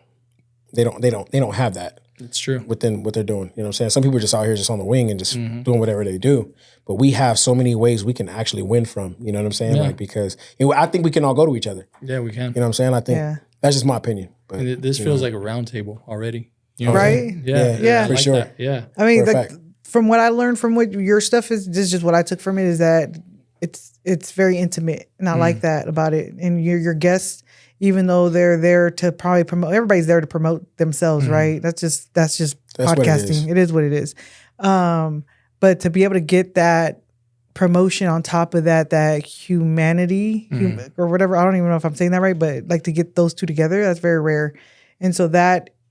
They don't have that. It's true. Within what they're doing. You know what I'm saying? Some people are just out here just on the wing and just doing whatever they do. But we have so many ways we can actually win from. You know what I'm saying? Like, because I think we can all go to each other. Yeah, we can. You know what I'm saying? I think that's just my opinion. But this feels like a round table already. You know right? Yeah. For like sure. That. Yeah. I mean, from what I learned from what your stuff is, this is just what I took from it, is that it's very intimate, and I like that about it. And your guests, even though they're there to probably promote, everybody's there to promote themselves, right? That's just podcasting. It is what it is. But to be able to get that promotion on top of that humanity or whatever, I don't even know if I'm saying that right, but like to get those two together, that's very rare. And so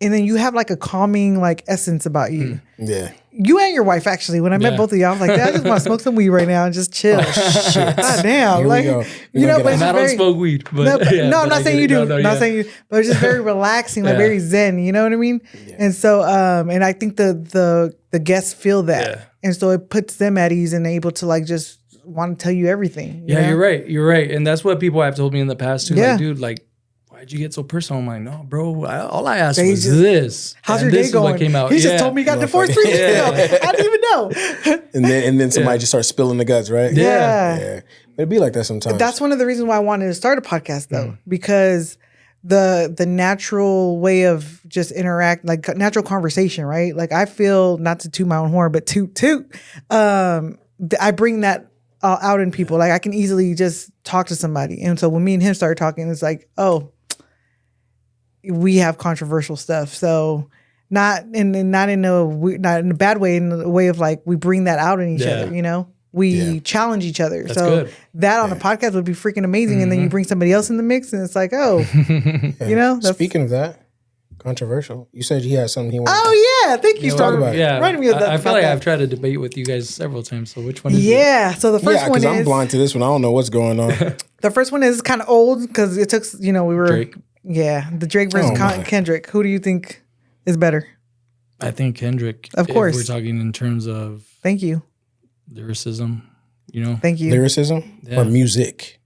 and then you have like a calming like essence about you. Yeah. You and your wife, actually, when I met both of y'all, I was like, I just want to smoke some weed right now and just chill. God damn. Here like, you know, but I don't smoke weed. But no, I'm not saying you do. Not saying you, but it's just very relaxing, like very zen, you know what I mean? Yeah. And so, and I think the guests feel that. Yeah. And so it puts them at ease and able to like just want to tell you everything. You know? You're right. And that's what people have told me in the past too. Yeah. Like, dude, like, why'd you get so personal? I'm like, no, bro. All I asked was this. How's your day going? What came out. He just told me he got divorced 3 years ago. I didn't even know. and then somebody just starts spilling the guts, right? Yeah. It'd be like that sometimes. That's one of the reasons why I wanted to start a podcast, though, because the natural way of just interact, like natural conversation, right? Like I feel, not to toot my own horn, but toot. I bring that out in people. Like I can easily just talk to somebody, and so when me and him started talking, it's like, oh, we have controversial stuff. So not in a bad way, in the way of like we bring that out in each other. You know, we challenge each other. That's so good. That on a podcast would be freaking amazing. And then you bring somebody else in the mix, and it's like, oh, you know. Speaking of that. Controversial. You said he had something he wanted. Oh yeah, thank you. Talk about it. Yeah, Writing me I feel like I've tried to debate with you guys several times. So which one is it? Yeah. So the first one is, I'm blind to this one. I don't know what's going on. The first one is kind of old because it took, we were Drake. Yeah, the Drake versus Kendrick. Who do you think is better? I think Kendrick. Of course. If we're talking in terms of thank you lyricism. Thank you. Lyricism or music?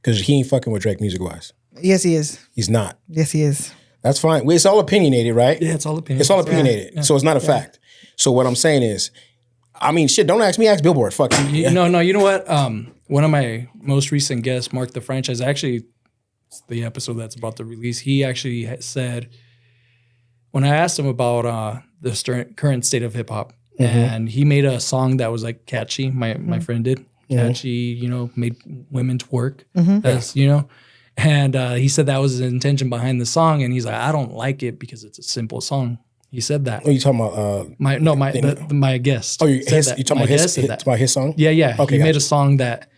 Because he ain't fucking with Drake music wise. Yes, he is. He's not. Yes, he is. That's fine. It's all opinionated, right? Yeah, it's all opinionated. It's all opinionated. Yeah. So it's not a fact. So what I'm saying is, I mean, shit, don't ask me, ask Billboard. Fuck you. No, you know what? One of my most recent guests, Mark the Franchise, actually, the episode that's about to release, he actually said, when I asked him about the current state of hip hop, and he made a song that was like catchy. My friend did catchy, made women twerk. That's and he said that was his intention behind the song, and he's like, I don't like it because it's a simple song. He said that. What are you talking about? My guest. Oh, you talking about his song? Yeah. Okay, he made a song that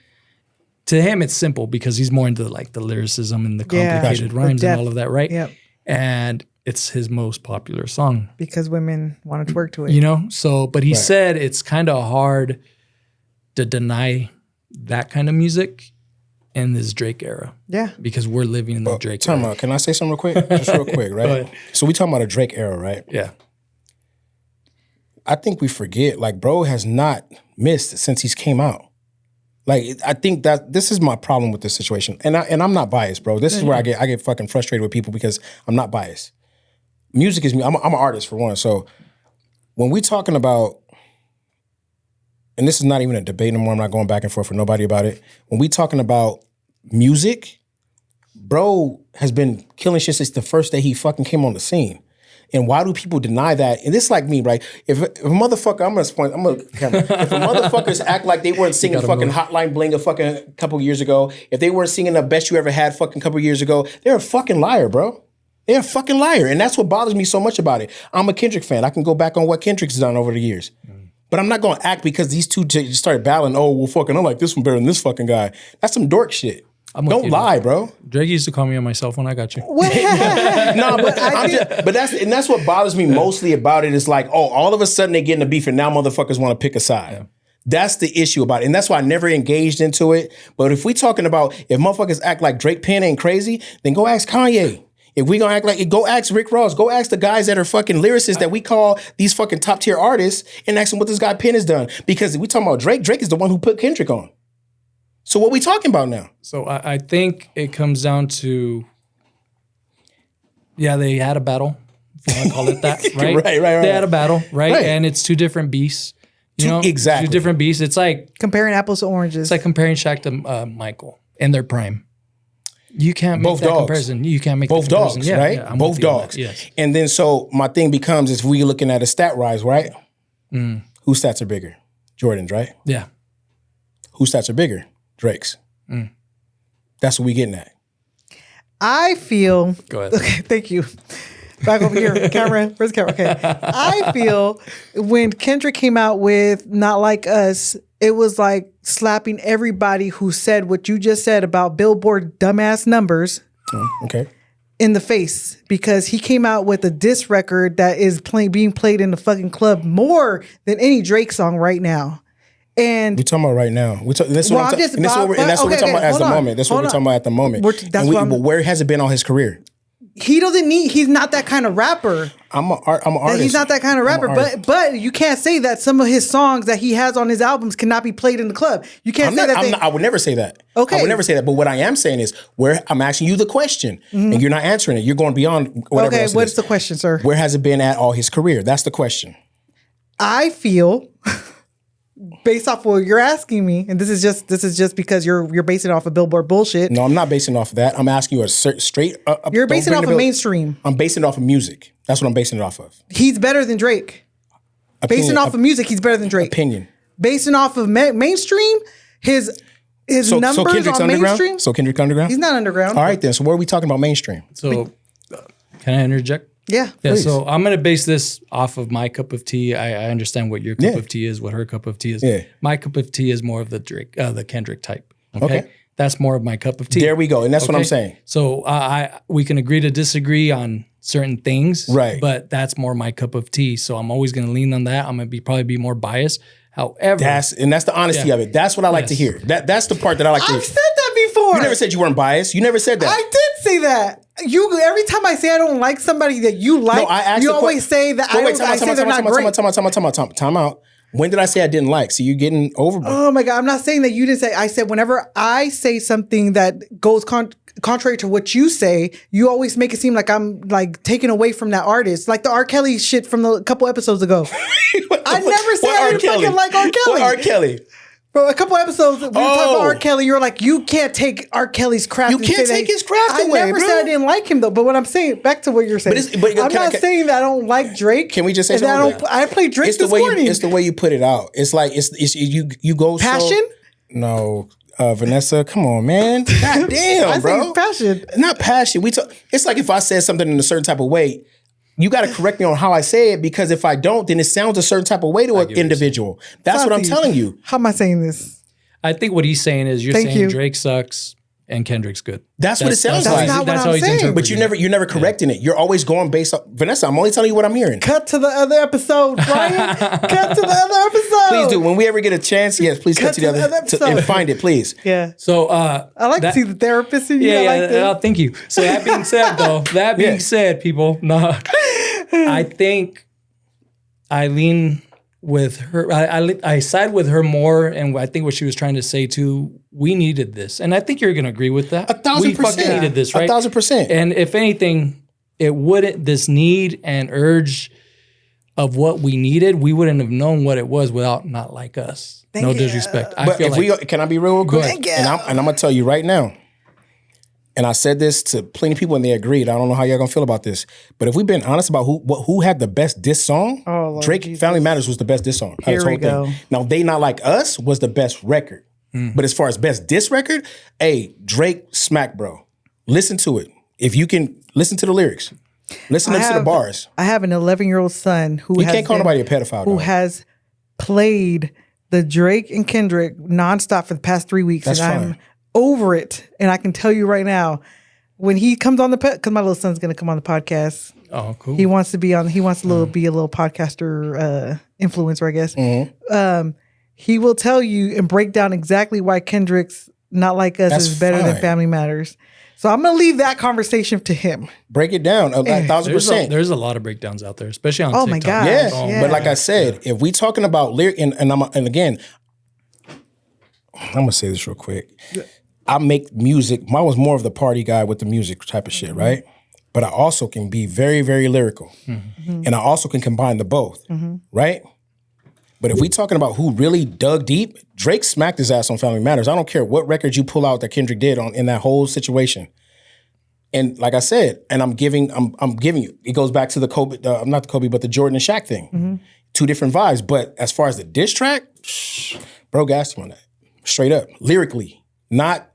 to him it's simple because he's more into like the lyricism and the complicated rhymes and all of that, right? Yep. And it's his most popular song because women want to twerk to it. So, but he said it's kind of hard to deny that kind of music in this Drake era. Yeah. Because we're living in the Drake era. Time out. Can I say something real quick? Just real quick, right? So we talking about a Drake era, right? Yeah. I think we forget, like, bro has not missed since he's came out. Like, I think that this is my problem with this situation. And I'm not biased, bro. This is where I get fucking frustrated with people because I'm not biased. Music is me. I'm an artist for one. So when we talking about, and this is not even a debate no more, I'm not going back and forth with nobody about it. When we talking about music, bro has been killing shit since the first day he fucking came on the scene. And why do people deny that? And this is like me, right? If a motherfucker, if a motherfuckers act like they weren't singing fucking Hotline Bling a fucking couple years ago, if they weren't singing The Best You Ever Had fucking couple years ago, they're a fucking liar, bro. They're a fucking liar. And that's what bothers me so much about it. I'm a Kendrick fan. I can go back on what Kendrick's done over the years. But I'm not going to act because these two just started battling, oh, well, fucking, I like this one better than this fucking guy. That's some dork shit. Don't lie, bro. Drake used to call me on my cell phone. I got you. No, but that's what bothers me mostly about it is like, oh, all of a sudden they get in a beef and now motherfuckers want to pick a side. Yeah. That's the issue about it. And that's why I never engaged into it. But if we talking about if motherfuckers act like Drake pen ain't crazy, then go ask Kanye. If we gonna act like it, go ask Rick Ross. Go ask the guys that are fucking lyricists that we call these fucking top tier artists and ask them what this guy Penn has done. Because if we talking about Drake, Drake is the one who put Kendrick on. So what we talking about now? So I think it comes down to, they had a battle, if you want to call it that, right? right. They had a battle, right? And it's two different beasts. Exactly. Two different beasts. It's like comparing apples to oranges. It's like comparing Shaq to Michael in their prime. You can't make that comparison. You can't make both that comparison. Dogs, right? Yeah, both dogs. Yes. And then so my thing becomes is we looking at a stat rise, right? Whose stats are bigger? Jordan's, right? Yeah. Whose stats are bigger? Drake's. That's what we getting at. I feel. Go ahead. Okay, thank you. Back over here, camera. Where's the camera? Okay. I feel when Kendrick came out with Not Like Us, it was like slapping everybody who said what you just said about Billboard dumbass numbers in the face because he came out with a diss record that is being played in the fucking club more than any Drake song right now. And we're talking about right now. That's what we're talking about at the moment. That's what we're talking about at the moment. Where has it been all his career? He's not that kind of rapper. I'm an artist. He's not that kind of rapper. But you can't say that some of his songs that he has on his albums cannot be played in the club. You can't say that. I would never say that. Okay. I would never say that. But what I am saying is I'm asking you the question and you're not answering it. You're going beyond whatever else it is. What's the question, sir? Where has it been at all his career? That's the question. I feel based off what you're asking me, and this is just because you're basing it off of Billboard bullshit. No, I'm not basing it off of that. I'm asking you a straight. You're basing it off of mainstream. I'm basing it off of music. That's what I'm basing it off of. He's better than Drake. Basing off of music, he's better than Drake. Opinion. Basing off of mainstream, his numbers on mainstream. So Kendrick underground? He's not underground. All right then. So what are we talking about mainstream? So can I interject? Yeah. Please. So I'm going to base this off of my cup of tea. I understand what your cup of tea is, what her cup of tea is. Yeah. My cup of tea is more of the Kendrick type. Okay. That's more of my cup of tea. There we go. And that's what I'm saying. So we can agree to disagree on certain things. Right. But that's more my cup of tea. So I'm always going to lean on that. I'm going to probably be more biased. However. That's the honesty of it. That's what I like to hear. That's the part that I like to hear. I've said that before. You never said you weren't biased. You never said that. I did say that. Every time I say I don't like somebody that you like, you always say that I say they're not great. Time out. When did I say I didn't like? So you're getting over. Oh my God. I'm not saying that you didn't say. I said whenever I say something that goes contrary to what you say, you always make it seem like I'm like taking away from that artist. Like the R. Kelly shit from a couple episodes ago. I never said I didn't fucking like R. Kelly. What R. Kelly? Bro, a couple episodes, we were talking about R. Kelly. You're like, you can't take R. Kelly's craft. You can't take his craft away, I never said I didn't like him, though. But what I'm saying, back to what you're saying. I'm not saying that I don't like Drake. Can we just say something? I play Drake this morning. It's the way you put it out. It's like, you go Passion? No. Vanessa, come on, man. God damn, bro. I say passion. Not passion. It's like if I said something in a certain type of way, you got to correct me on how I say it, because if I don't, then it sounds a certain type of way to an individual. That's Santi, what I'm telling you. How am I saying this? I think what he's saying is you're saying Drake sucks and Kendrick's good. That's what it sounds like. That's how he's saying. But you're never correcting it. You're always going based on Vanessa. I'm only telling you what I'm hearing. Cut to the other episode, Brian. Cut to the other episode. Please do. When we ever get a chance, yes, please cut to the other episode and find it, please. Yeah. So I like to see the therapist in you. Thank you. So that being said, though, people, no, I think I lean with her. I side with her more, and I think what she was trying to say too. We needed this, and I think you're going to agree with that. 1,000%. We fucking needed this, right? 1,000%. And if anything, it wouldn't. This need and urge of what we needed, we wouldn't have known what it was without Not Like Us. No disrespect. But can I be real quick? And I'm going to tell you right now. And I said this to plenty of people and they agreed. I don't know how y'all gonna feel about this. But if we've been honest about who had the best diss song, Drake Jesus. Family Matters was the best diss song. Here we go. Thing. Now, They Not Like Us was the best record. But as far as best diss record, Drake smack, bro. Listen to it. If you can listen to the lyrics. Listen to the bars. I have an 11-year-old son who can't call nobody a pedophile. Who has played the Drake and Kendrick nonstop for the past 3 weeks. That's fine. I'm over it. And I can tell you right now, when he comes on because my little son's going to come on the podcast. Oh, cool. He wants to be a little podcaster influencer, I guess. Mm-hmm. He will tell you and break down exactly why Kendrick's Not Like Us is better than Family Matters. So I'm going to leave that conversation to him. Break it down 1,000%. There's a lot of breakdowns out there, especially on TikTok. Oh my God. Yeah. But like I said, if we talking about lyric, and again, I'm going to say this real quick. I make music. I was more of the party guy with the music type of shit, right? But I also can be very, very lyrical. Mm-hmm. And I also can combine the both, right? But if we talking about who really dug deep, Drake smacked his ass on Family Matters. I don't care what record you pull out that Kendrick did in that whole situation. And like I said, and I'm giving you, it goes back to the Kobe, not the Kobe, but the Jordan and Shaq thing. Mm-hmm. Two different vibes. But as far as the diss track, bro gassed him on that. Straight up. Lyrically. Not,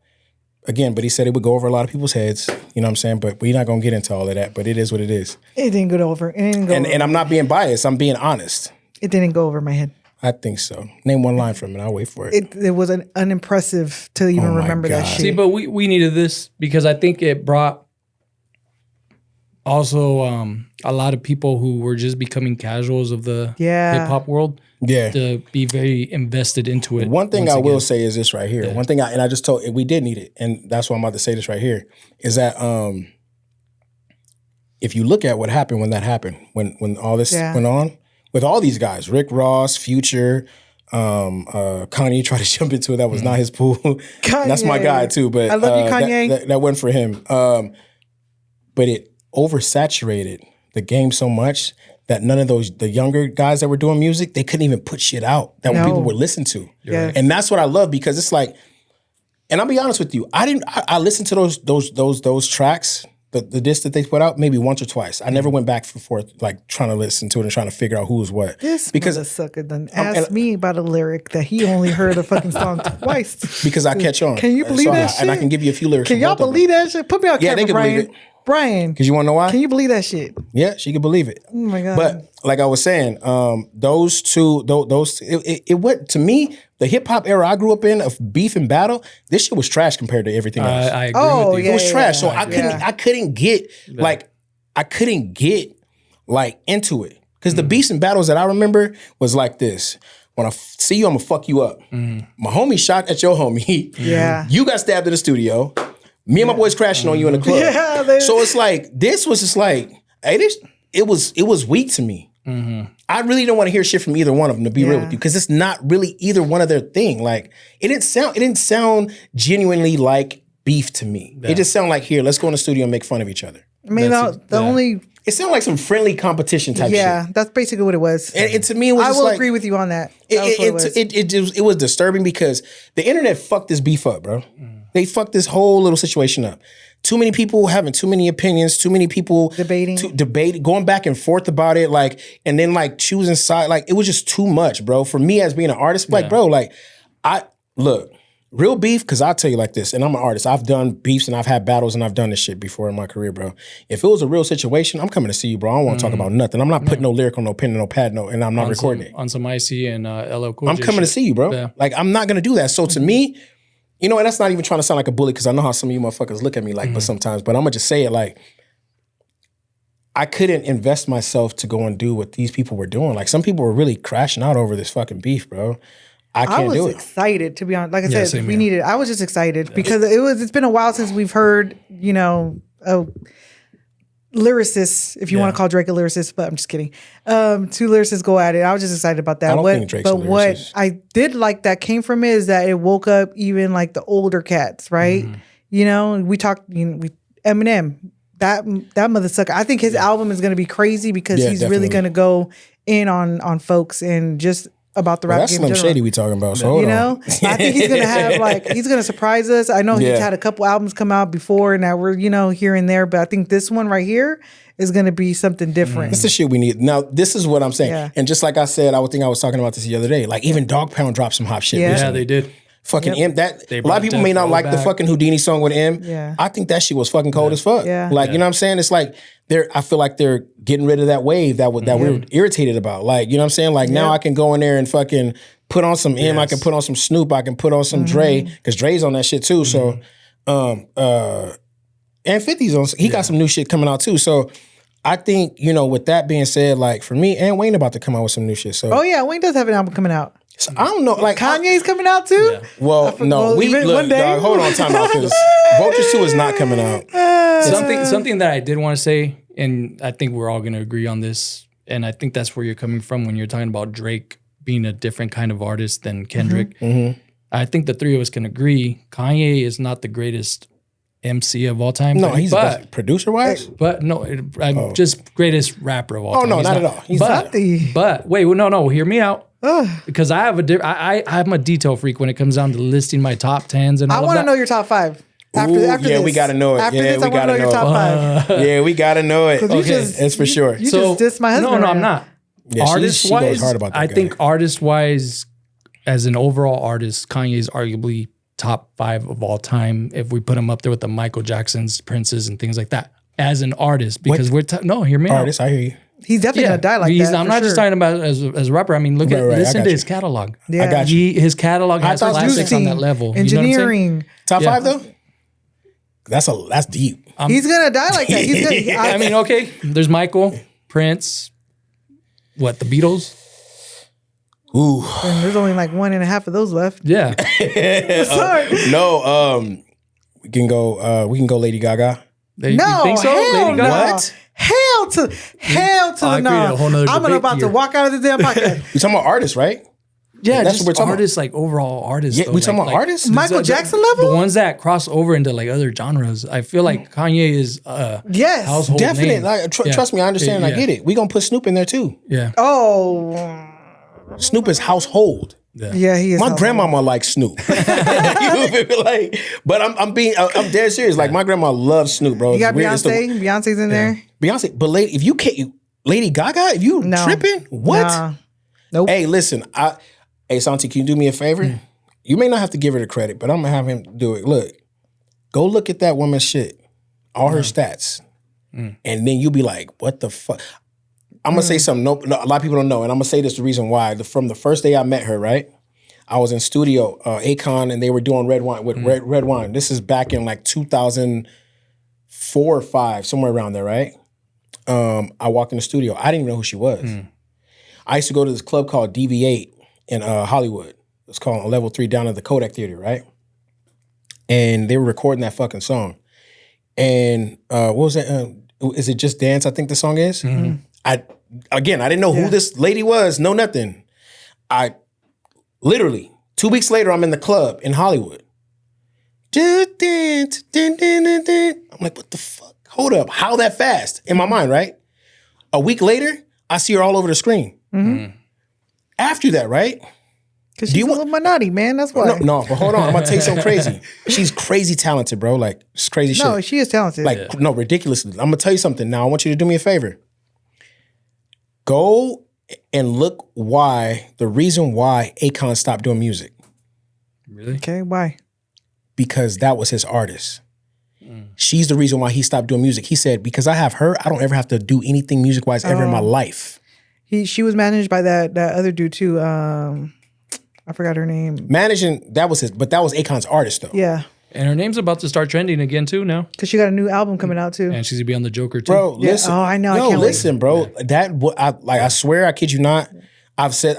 again, but he said it would go over a lot of people's heads. You know what I'm saying? But we're not going to get into all of that. But it is what it is. It didn't go over. And I'm not being biased. I'm being honest. It didn't go over my head. I think so. Name one line from it. I'll wait for it. It was unimpressive to even remember that shit. See, but we needed this because I think it brought also a lot of people who were just becoming casuals of the hip hop world to be very invested into it. One thing I will say is this right here. Yeah. One thing I just told, we did need it, and that's why I'm about to say this right here, is that if you look at what happened when that happened, when all this went on, with all these guys, Rick Ross, Future, Kanye tried to jump into it. That was not his pool. That's my guy too. But I love you, Kanye. That went for him. But it oversaturated the game so much that none of the younger guys that were doing music, they couldn't even put shit out that people would listen to. Yes. And that's what I love, because it's like, and I'll be honest with you, I listened to those tracks. The disc that they put out maybe once or twice. I never went back and forth like trying to listen to it and trying to figure out who was what. This sucker done asked me about a lyric that he only heard a fucking song twice. Because I catch on. Can you believe that shit? And I can give you a few lyrics. Can y'all believe that shit? Put me on camera, they can Brian. believe it. Brian. Because you want to know why? Can you believe that shit? Yeah, she can believe it. Oh my God. But like I was saying, those two, it went, to me, the hip hop era I grew up in of beef and battle, this shit was trash compared to everything else. I agree with you. It was trash. So I couldn't get into it. Because the beefs and battles that I remember was like this. When I see you, I'm gonna fuck you up. My homie shot at your homie. Yeah. You got stabbed in the studio. Me and my boys crashing on you in the club. So it's like, this was just like, hey, it was weak to me. I really don't want to hear shit from either one of them, to be real with you, because it's not really either one of their thing. Like, it didn't sound genuinely like beef to me. It just sounded like, here, let's go in the studio and make fun of each other. I mean, only... It sounded like some friendly competition type shit. Yeah, that's basically what it was. And to me, it was I just will like... agree with you on that. It was disturbing because the internet fucked this beef up, bro. They fucked this whole little situation up. Too many people having too many opinions, too many people debating, going back and forth about it, like, and then like choosing side, like it was just too much, bro. For me as being an artist, like, bro, like look, real beef, because I'll tell you like this, and I'm an artist. I've done beefs and I've had battles and I've done this shit before in my career, bro. If it was a real situation, I'm coming to see you, bro. I don't want to talk about nothing. I'm not putting no lyric on no pen and no pad note, and I'm not recording it. On some IC and LL Cool J I'm coming to see you, bro. Yeah. Like, I'm not gonna do that. So to me, you know, and that's not even trying to sound like a bully, because I know how some of you motherfuckers look at me like, but sometimes, but I'm gonna just say it like, I couldn't invest myself to go and do what these people were doing. Like, some people were really crashing out over this fucking beef, bro. I can't do it. I was excited, to be honest. Like I said, same we here. needed. I was just excited because it's been a while since we've heard, you know, a lyricist, if you want to call Drake a lyricist, but I'm just kidding. Two lyricists go at it. I was just excited about that. I don't think Drake's a lyricist. What I did like that came from it is that it woke up even like the older cats, right? You know, we talked, Eminem, that mother sucker. I think his album is going to be crazy because he's really going to go in on folks and just about the rap that's game. Slim Shady we talking about. So you know, I think he's gonna have he's gonna surprise us. I know he's had a couple albums come out before, and now we're here and there, but I think this one right here is gonna be something different. It's the shit we need. Now, this is what I'm saying, and just like I said, I was talking about this the other day. Like, even Dog Pound dropped some hot shit. Yeah, they did. Fucking M. A lot of people may not like the fucking Houdini song with M. Yeah. I think that shit was fucking cold as fuck. Yeah. Like, you know what I'm saying? It's like I feel like they're getting rid of that wave that we were irritated about. Like, you know what I'm saying? Like, now I can go in there and fucking put on some M. I can put on some Snoop. I can put on some Dre, because Dre's on that shit too. So, and 50's on. He got some new shit coming out too. So, I think, with that being said, like, for me, and Wayne about to come out with some new shit. So, oh yeah, Wayne does have an album coming out. So I don't know, like Kanye's coming out too. Yeah. Well, no, look, dog, hold on, time out, because Vultures 2 is not coming out. Something that I did want to say, and I think we're all going to agree on this, and I think that's where you're coming from when you're talking about Drake being a different kind of artist than Kendrick. I think the three of us can agree Kanye is not the greatest MC of all time. No, he's the producer wise. But no, just greatest rapper of all time. Oh no, not at all. He's Santi. But wait, no, hear me out. Because I have I'm a detail freak when it comes down to listing my top 10s and all of that. I want to know your top 5. After this. We gotta know it. After this, I want to know your top 5. Yeah, we gotta know it. That's for sure. You just dissed my husband. No, I'm not. Yeah, artist goes wise, hard about that I guy. think artist wise, as an overall artist, Kanye is arguably top 5 of all time. If we put him up there with the Michael Jacksons, Princes, and things like that. As an artist, because hear me out. Artist, I hear you. He's definitely gonna die like that. I'm not just talking about as a rapper. I mean, listen to his catalog. Yeah. I got you. His catalog has classics on that level. Engineering. Top 5 though? That's deep. He's gonna die like that. He's gonna. I mean, okay. There's Michael, Prince. What, the Beatles? Ooh. And there's only like 1.5 of those left. Yeah. Sorry. No. We can go Lady Gaga. You think so? Hell Lady Gaga? no. What? Hell to the no. I'm about to walk out of this damn podcast. We talking about artists, right? Yeah, that's just what we're talking artists, like overall artists. Yeah, though. we talking about artists? Michael Jackson level? The ones that cross over into like other genres. I feel like Kanye is yes, household definite. name. Like, trust me, I understand. I get it. We gonna put Snoop in there too. Yeah. Oh. Snoop is household. Yeah, he is. My grandmama likes Snoop. But I'm dead serious. Like, my grandma loves Snoop, bro. You got Beyonce. Beyonce's in there. Beyonce, but if you can't, Lady Gaga, if you tripping, what? Nah. Nope. Hey, listen, hey Santi, can you do me a favor? You may not have to give her the credit, but I'm gonna have him do it. Look, go look at that woman's shit, all her stats, and then you'll be like, what the fuck? I'm gonna say something. No, a lot of people don't know, and I'm gonna say this the reason why. From the first day I met her, right? I was in studio, Akon, and they were doing red wine with red wine. This is back in like 2004 or 5, somewhere around there, right? I walked in the studio. I didn't even know who she was. I used to go to this club called DV8 in Hollywood. It's called on Level 3 down at the Kodak Theater, right? And they were recording that fucking song. And what was that? Is it Just Dance, I think the song is? again, I didn't know who this lady was, no nothing. I literally 2 weeks later, I'm in the club in Hollywood. I'm like, what the fuck? Hold up, how that fast? In my mind, right? A week later, I see her all over the screen. After that, right? Because she's a little Illuminati, man. That's why. No, but hold on. I'm going to tell you something crazy. She's crazy talented, bro. Like, it's crazy shit. No, she is talented. Like, no, ridiculously. I'm going to tell you something. Now, I want you to do me a favor. Go and look the reason why Akon stopped doing music. Really? Okay, why? Because that was his artist. She's the reason why he stopped doing music. He said, because I have her, I don't ever have to do anything music-wise ever in my life. She was managed by that other dude too. I forgot her name. Managing, that was Akon's artist though. Yeah. And her name's about to start trending again too now. Because she got a new album coming out too. And she's gonna be on the Joker too. Bro, listen. Oh, I know. No, I can't listen, bro. I swear, I kid you not. I've said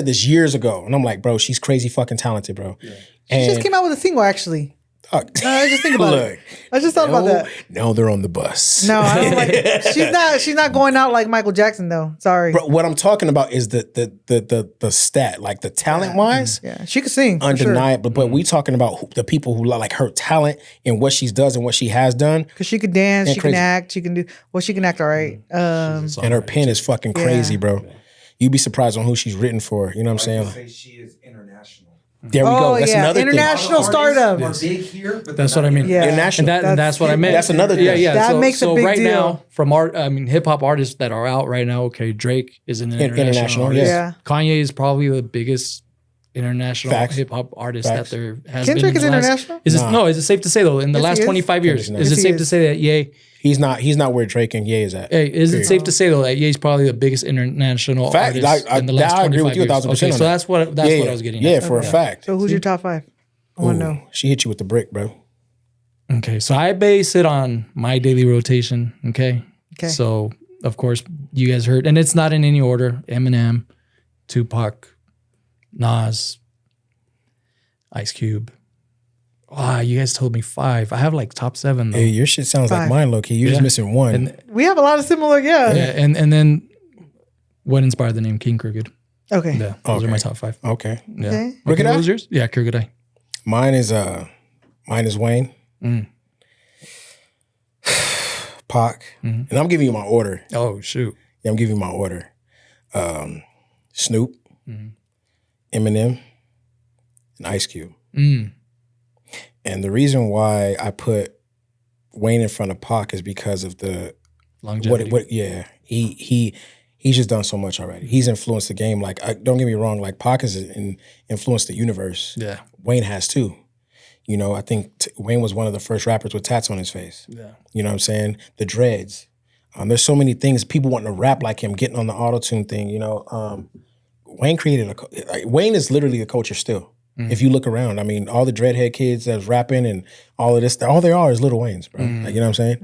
this years ago, and I'm like, bro, she's crazy fucking talented, bro. Yeah. She just came out with a single actually. I just think about it. I just thought about that. No, they're on the bus. No, I don't like. She's not going out like Michael Jackson though. Sorry. Bro, what I'm talking about is the stat, like the talent wise. Yeah, she could sing. Undeniable. But we talking about the people who like her talent and what she does and what she has done. Because she could dance, she can act, she can act all right. And her pen is fucking crazy, bro. Yeah. You'd be surprised on who she's written for. You know what I'm saying? Say she is international. There we go. That's another international thing. stardom. Are big here, but that's what I mean. Yeah. International. And that's what I meant. That's another thing. Yeah. That makes a big right deal. now, from hip hop artists that are out right now. Okay, Drake is an international artist. Yeah. Kanye is probably the biggest international hip hop artist that there has been. Kendrick is international. Is it safe to say though? In the last 25 years, is it safe to say that Ye? He's not where Drake and Ye is at. Hey, is it safe to say though that Ye's probably the biggest international artist in the last 25 years? I agree with you 1,000%. Okay, so that's what I was getting at. Yeah, for a fact. So who's your top 5? I want to know. She hit you with the brick, bro. Okay, so I base it on my daily rotation. Okay. So of course you guys heard, and it's not in any order: Eminem, Tupac, Nas, Ice Cube. Wow, you guys told me 5. I have like top 7 though. Hey, your shit sounds like mine, low key. You're just missing one. And we have a lot of similar, and then what inspired the name King Crooked? Okay. Yeah, those are my top 5. Okay. Yeah. Okay. Crooked Eye? What was yours? Yeah, Crooked Eye. Mine is Wayne. Pac. And I'm giving you my order. Oh shoot. Yeah, I'm giving you my order. Snoop, Eminem, and Ice Cube. And the reason why I put Wayne in front of Pac is because of the longevity. He's just done so much already. He's influenced the game. Like, don't get me wrong. Like, Pac has influenced the universe. Yeah, Wayne has too. You know, I think Wayne was one of the first rappers with tats on his face. Yeah, you know what I'm saying? The dreads. There's so many things. People wanting to rap like him, getting on the auto-tune thing. You know, Wayne created Wayne is literally a culture still. If you look around, I mean, all the dreadhead kids that's rapping and all of this, all they are is Lil Waynes, bro. Like, you know what I'm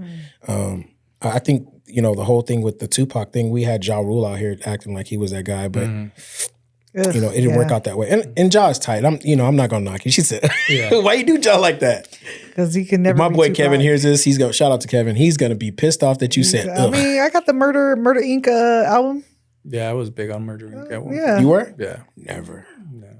saying? I think, you know, the whole thing with the Tupac thing, we had Ja Rule out here acting like he was that guy, but you know, it didn't work out that way. And Ja is tight. I'm not gonna knock you. She said, "Why you do Ja like that?" Because he can never. If my be boy too Kevin far. hears this, he's gonna shout out to Kevin. He's gonna be pissed off that you said. I mean, I got the Murder Inc. album. yeah, I was big on Murder Inc. at one Yeah, You were? Yeah. Never.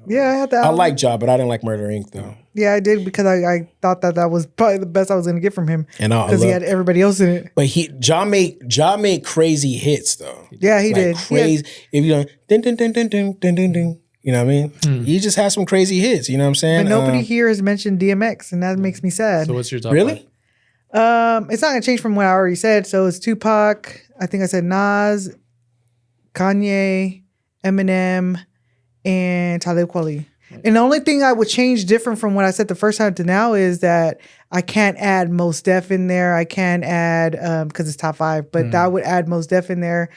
yeah, I had that. I like Ja, but I didn't like Murder Inc. though. Yeah, I did because I thought that was probably the best I was going to get from him. And because he had everybody else in it. But Ja made crazy hits though. Yeah, he Like did. crazy. If you don't, ding ding ding ding ding ding ding ding. You know what I mean? He just has some crazy hits. You know what I'm saying? But nobody here has mentioned DMX, and that makes me sad. So what's your top? Really? 5? It's not going to change from what I already said. So it's Tupac. I think I said Nas, Kanye, Eminem, and Talib Kweli. And the only thing I would change different from what I said the first time to now is that I can't add Mos Def in there. I can't add, because it's top 5, but I would add Mos Def in there.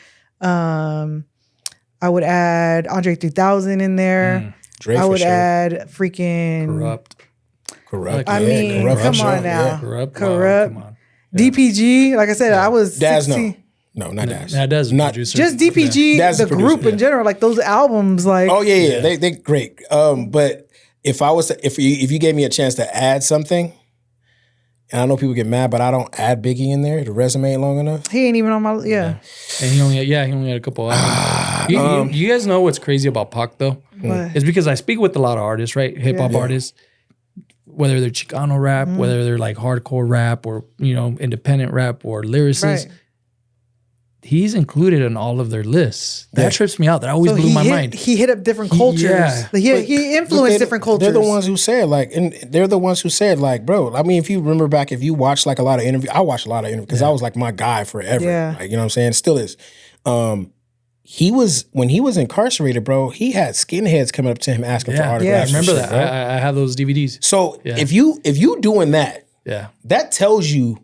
I would add Andre 3000 in there. Dre I would for sure. add freaking Corrupt. I mean, Corrupt come for sure. on now. Yeah. Corrupt. Corrupt. Wow, come on. DPG. Like I said, I was Daz, 16. no, not Daz. That does not producer. Just DPG, Daz the is producer, group in general, like those albums, like Oh yeah. They great. But if I was to, if you gave me a chance to add something, And I know people get mad, but I don't add Biggie in there. The resume ain't long enough. He ain't even on my And he only had a couple albums. You guys know what's crazy about Pac though? What? It's because I speak with a lot of artists, right? Hip hop artists, whether they're Chicano rap, whether they're like hardcore rap or, independent rap or lyricists. Right. He's included in all of their lists. That trips me out. That always blew my mind. He hit up different cultures. He influenced different cultures. They're the ones who said bro, I mean, if you remember back, if you watched like a lot of interviews, I watched a lot of interviews because I was like my guy forever. Yeah. Like, you know what I'm saying? Still is. When he was incarcerated, bro, he had skinheads coming up to him asking for autographs. I remember and that. shit, bro. I have those DVDs. So if you doing that, that tells you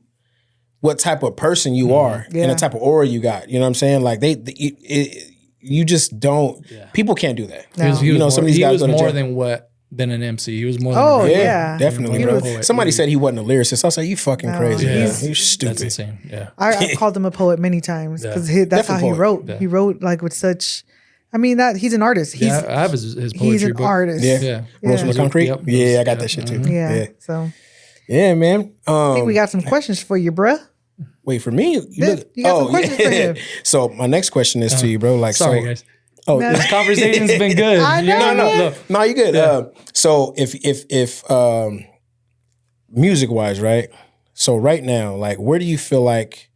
what type of person you are and the type of aura you got. You know what I'm saying? Like you just don't. People can't do that. No. He was some of these guys more go to jail. than an MC. He was more. Oh, than yeah. Definitely, bro. Somebody said he wasn't a lyricist. I was like, you fucking crazy. Yeah. You're stupid. That's insane. Yeah. I called him a poet many times because that's Definitely how he wrote. Yeah. He wrote like with such. I mean, that he's an artist. I have his poetry he's an book. artist. Yeah. Rose from the Concrete? Yep. Yeah, I got that shit too. Yeah. So Yeah, man. I think we got some questions for you, bruh. Wait, for me? You got some questions for him. So my next question is to you, bro. Like, Sorry, so, guys. Oh, This conversation's been good. I know. No, you're good. So if music wise, right? So right now, like, where do you feel like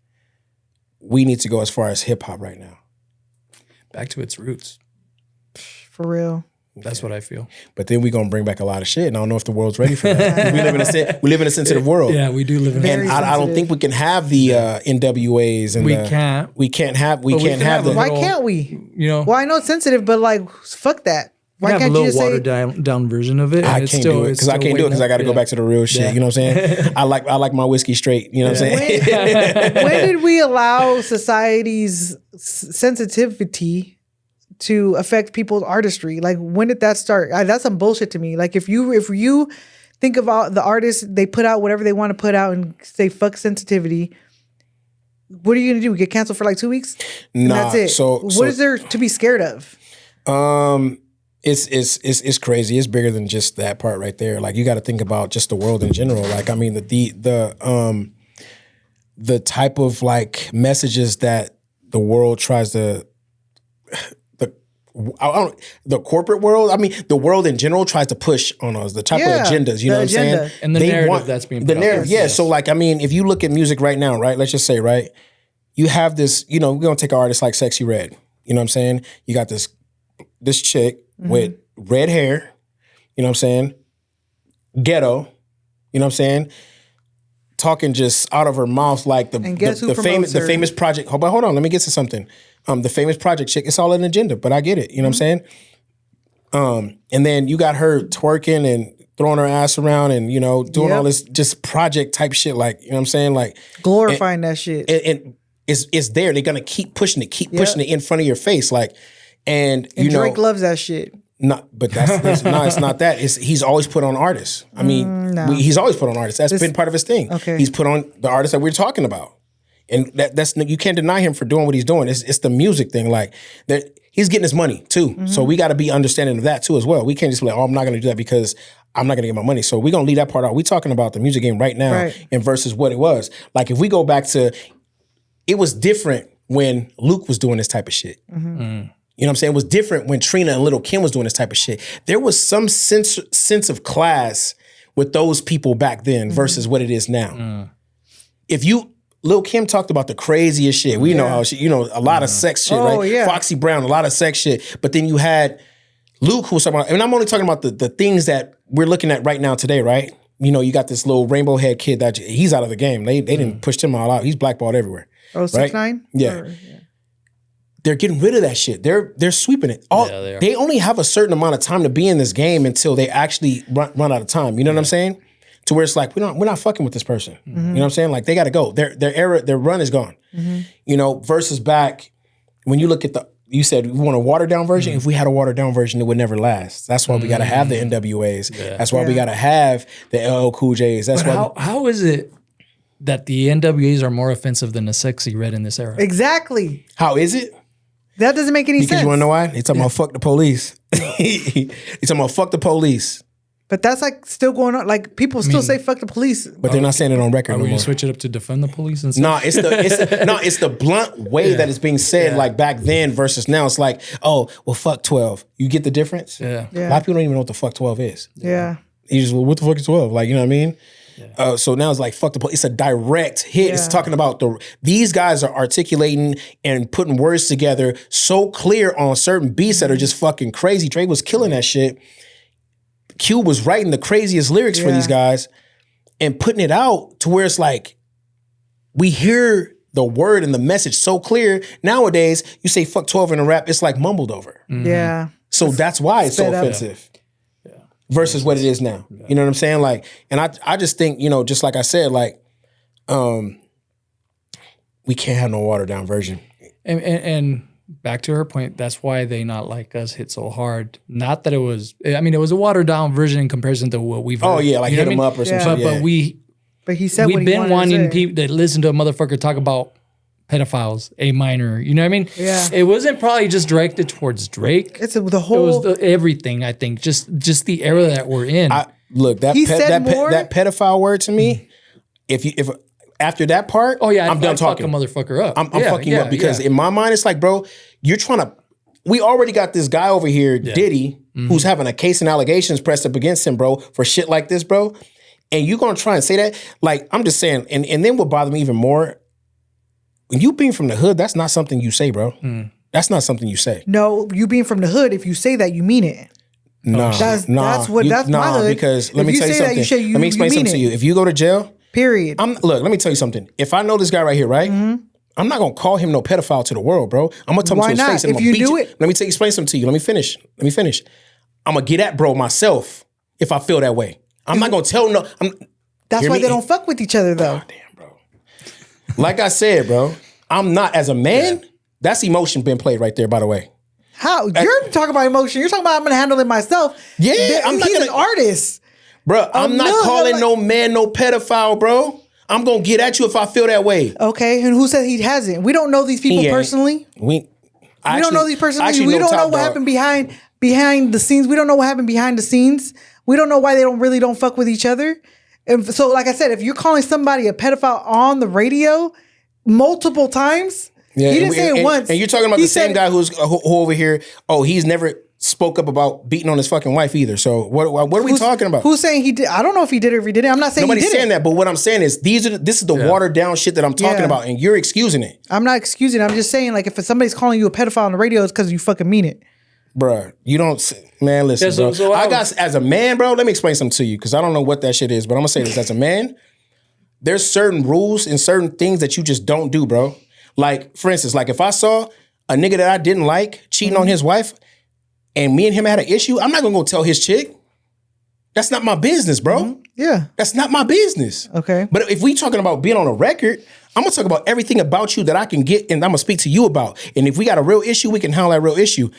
we need to go as far as hip hop right now? Back to its roots. For real. That's what I feel. But then we're gonna bring back a lot of shit, and I don't know if the world's ready for that. we live in a sensitive world. Yeah, we do live in Very And I don't think we can have the NWAs and We can't. We can't have we can have the. a Why little- can't we? Well, Well, I know it's sensitive, but like, fuck that. Why have a can't you little just say? watered down version of it. I and it's can't still- do it it's because I still can't do it because I waiting got to go up. back to the real shit. Yeah. You know what I'm saying? I like my whiskey straight. You know what I'm saying? When did we allow society's sensitivity to affect people's artistry? Like, when did that start? That's some bullshit to me. Like, if you think of all the artists, they put out whatever they want to put out and say fuck sensitivity. What are you gonna do? Get canceled for like 2 weeks? And Nah. that's it. So What is there to be scared of? It's crazy. It's bigger than just that part right there. Like, you got to think about just the world in general. Like, I mean, the type of like messages that the world tries to the corporate world. I mean, the world in general tries to push on us the type of agendas. You know what I'm saying? And the narrative that's being the put out narrative. there. Yeah. So like, I mean, if you look at music right now, right? Let's just say, right, you have this. You know, we're gonna take an artist like Sexy Red. You know what I'm saying? You got this chick with red hair. You know what I'm saying? Ghetto. You know what I'm saying? Talking just out of her mouth like the famous project. Hold on, let me get to something. The famous project chick. It's all an agenda, but I get it. You know what I'm saying? And then you got her twerking and throwing her ass around and doing all this just project type shit. Like, you know what I'm saying? Like Glorifying that shit. And it's there. They're gonna keep pushing it in front of your face. Like, and Drake loves that shit. But it's not that. He's always put on artists. I mean, he's always put on artists. That's been part of his thing. Okay. He's put on the artists that we're talking about, and that's you can't deny him for doing what he's doing. It's the music thing. Like, he's getting his money too, so we got to be understanding of that too as well. We can't just be like, I'm not going to do that because I'm not going to get my money. So we're going to leave that part out. We're talking about the music game right now, and versus what it was. Like, if we go back to, it was different when Luke was doing this type of shit. You know what I'm saying? It was different when Trina and Lil' Kim was doing this type of shit. There was some sense of class with those people back then versus what it is now. Lil' Kim talked about the craziest shit. We know how she, a lot of sex shit, right? Yeah. Foxy Brown, a lot of sex shit. But then you had Luke who was talking about, and I'm only talking about the things that we're looking at right now today, right? You got this little rainbow head kid that he's out of the game. They didn't push him all out. He's blackballed everywhere. Oh, 6ix9ine? Yeah. They're getting rid of that shit. They're sweeping it. They only have a certain amount of time to be in this game until they actually run out of time. You know what I'm saying? To where it's like, we're not fucking with this person. You know what I'm saying? Like, they got to go. Their run is gone. Versus back when you look at you said we want a watered down version. If we had a watered down version, it would never last. That's why we got to have the NWAs. Yeah. That's why we got to have the LL Cool J's. That's why. How is it that the NWAs are more offensive than the Sexy Red in this era? Exactly. How is it? That doesn't make any sense. Because you want to know why? They talking about fuck the police. They talking about fuck the police. But that's like still going on. Like people still say fuck the police. But they're not saying it on record Are no we more. gonna switch it up to defund the police and stuff? No, it's the blunt way that it's being said, like back then versus now. It's like, oh, well, fuck 12. You get the difference? Yeah. Yeah. A lot of people don't even know what the fuck 12 is. Yeah. You just, well, what the fuck is 12? Like, you know what I mean? So now it's like, fuck the police. It's a direct hit. It's talking about these guys are articulating and putting words together so clear on certain beats that are just fucking crazy. Dre was killing that shit. Q was writing the craziest lyrics for these guys and putting it out to where it's like, we hear the word and the message so clear. Nowadays, you say fuck 12 in a rap, it's like mumbled over. Yeah. So that's why it's so Sped up. offensive versus what it is now. You know what I'm saying? Like, and I just think, you know, just like I said, like, we can't have no watered down version. And back to her point, that's why They Not Like Us hit so hard. Not that it was, I mean, it was a watered down version in comparison to what we've heard. Oh yeah, like You know hit what I them mean? up or some Yeah. shit. But But he said what we've he been wanted to wanting say. people to listen to a motherfucker talk about pedophiles, a minor. You know what I mean? Yeah. It wasn't probably just directed towards Drake. It's the It whole. was everything. I think just the era that we're in. Look, that He said more? that pedophile word to me, if after that part, oh yeah, I'm done I'd fuck talking. a motherfucker up. I'm fucking you up because in my mind, it's like, bro, you're trying to. We already got this guy over here, Diddy, who's having a case and allegations pressed up against him, bro, for shit like this, bro. And you gonna try and say that? Like, I'm just saying, and then what bothered me even more, when you being from the hood, that's not something you say, bro. That's not something you say. No, you being from the hood, if you say that, you mean it. Nah, That's my hood. because let If me you tell you say that, something. you say you- Let me explain you mean something to it. you. If you go to jail, Period. look, let me tell you something. If I know this guy right here, right? I'm not gonna call him no pedophile to the world, bro. I'm gonna tell him Why to his not? face and If I'm gonna you beat do you. it- Let me explain something to you. Let me finish. I'm gonna get at bro myself if I feel that way. I'm not gonna tell no. That's hear why me? they don't fuck with each other, though. Like I said, bro, I'm not as a man. That's emotion being played right there, by the way. How you're talking about emotion? You're talking about I'm gonna handle it myself. Yeah, I'm not He's gonna- an artist. Bro, I'm not no, calling like- no man no pedophile, bro. I'm gonna get at you if I feel that way. Okay, and who said he hasn't? We don't know these people He ain't. personally. We don't know these personally. We don't know what happened behind the scenes. We don't know what happened behind the scenes. We don't know why they don't fuck with each other. And so, like I said, if you're calling somebody a pedophile on the radio multiple times, Yeah, he didn't say it once. And you're talking about He the same said- guy who over here. Oh, he's never spoke up about beating on his fucking wife either. So what are we talking about? Who's saying he did? I don't know if he did it or if he didn't. I'm not saying Nobody's he did saying it. that, but what I'm saying is this is the watered down shit that I'm talking Yeah. about, and you're excusing it, I'm not excusing. I'm just saying, like, if somebody's calling you a pedophile on the radio, it's because you fucking mean it. bruh. You don't, man. Listen, Yeah, so bro. I I got as a man, bro. Let me explain something to you because I don't know what that shit is, but I'm gonna say this as a man. There's certain rules and certain things that you just don't do, bro. Like, for instance, like if I saw a nigga that I didn't like cheating on his wife, and me and him had an issue, I'm not gonna go tell his chick. That's not my business, bro. Yeah. That's not my business. Okay. But if we talking about being on a record, I'm gonna talk about everything about you that I can get and I'm gonna speak to you about. And if we got a real issue, we can handle that real issue.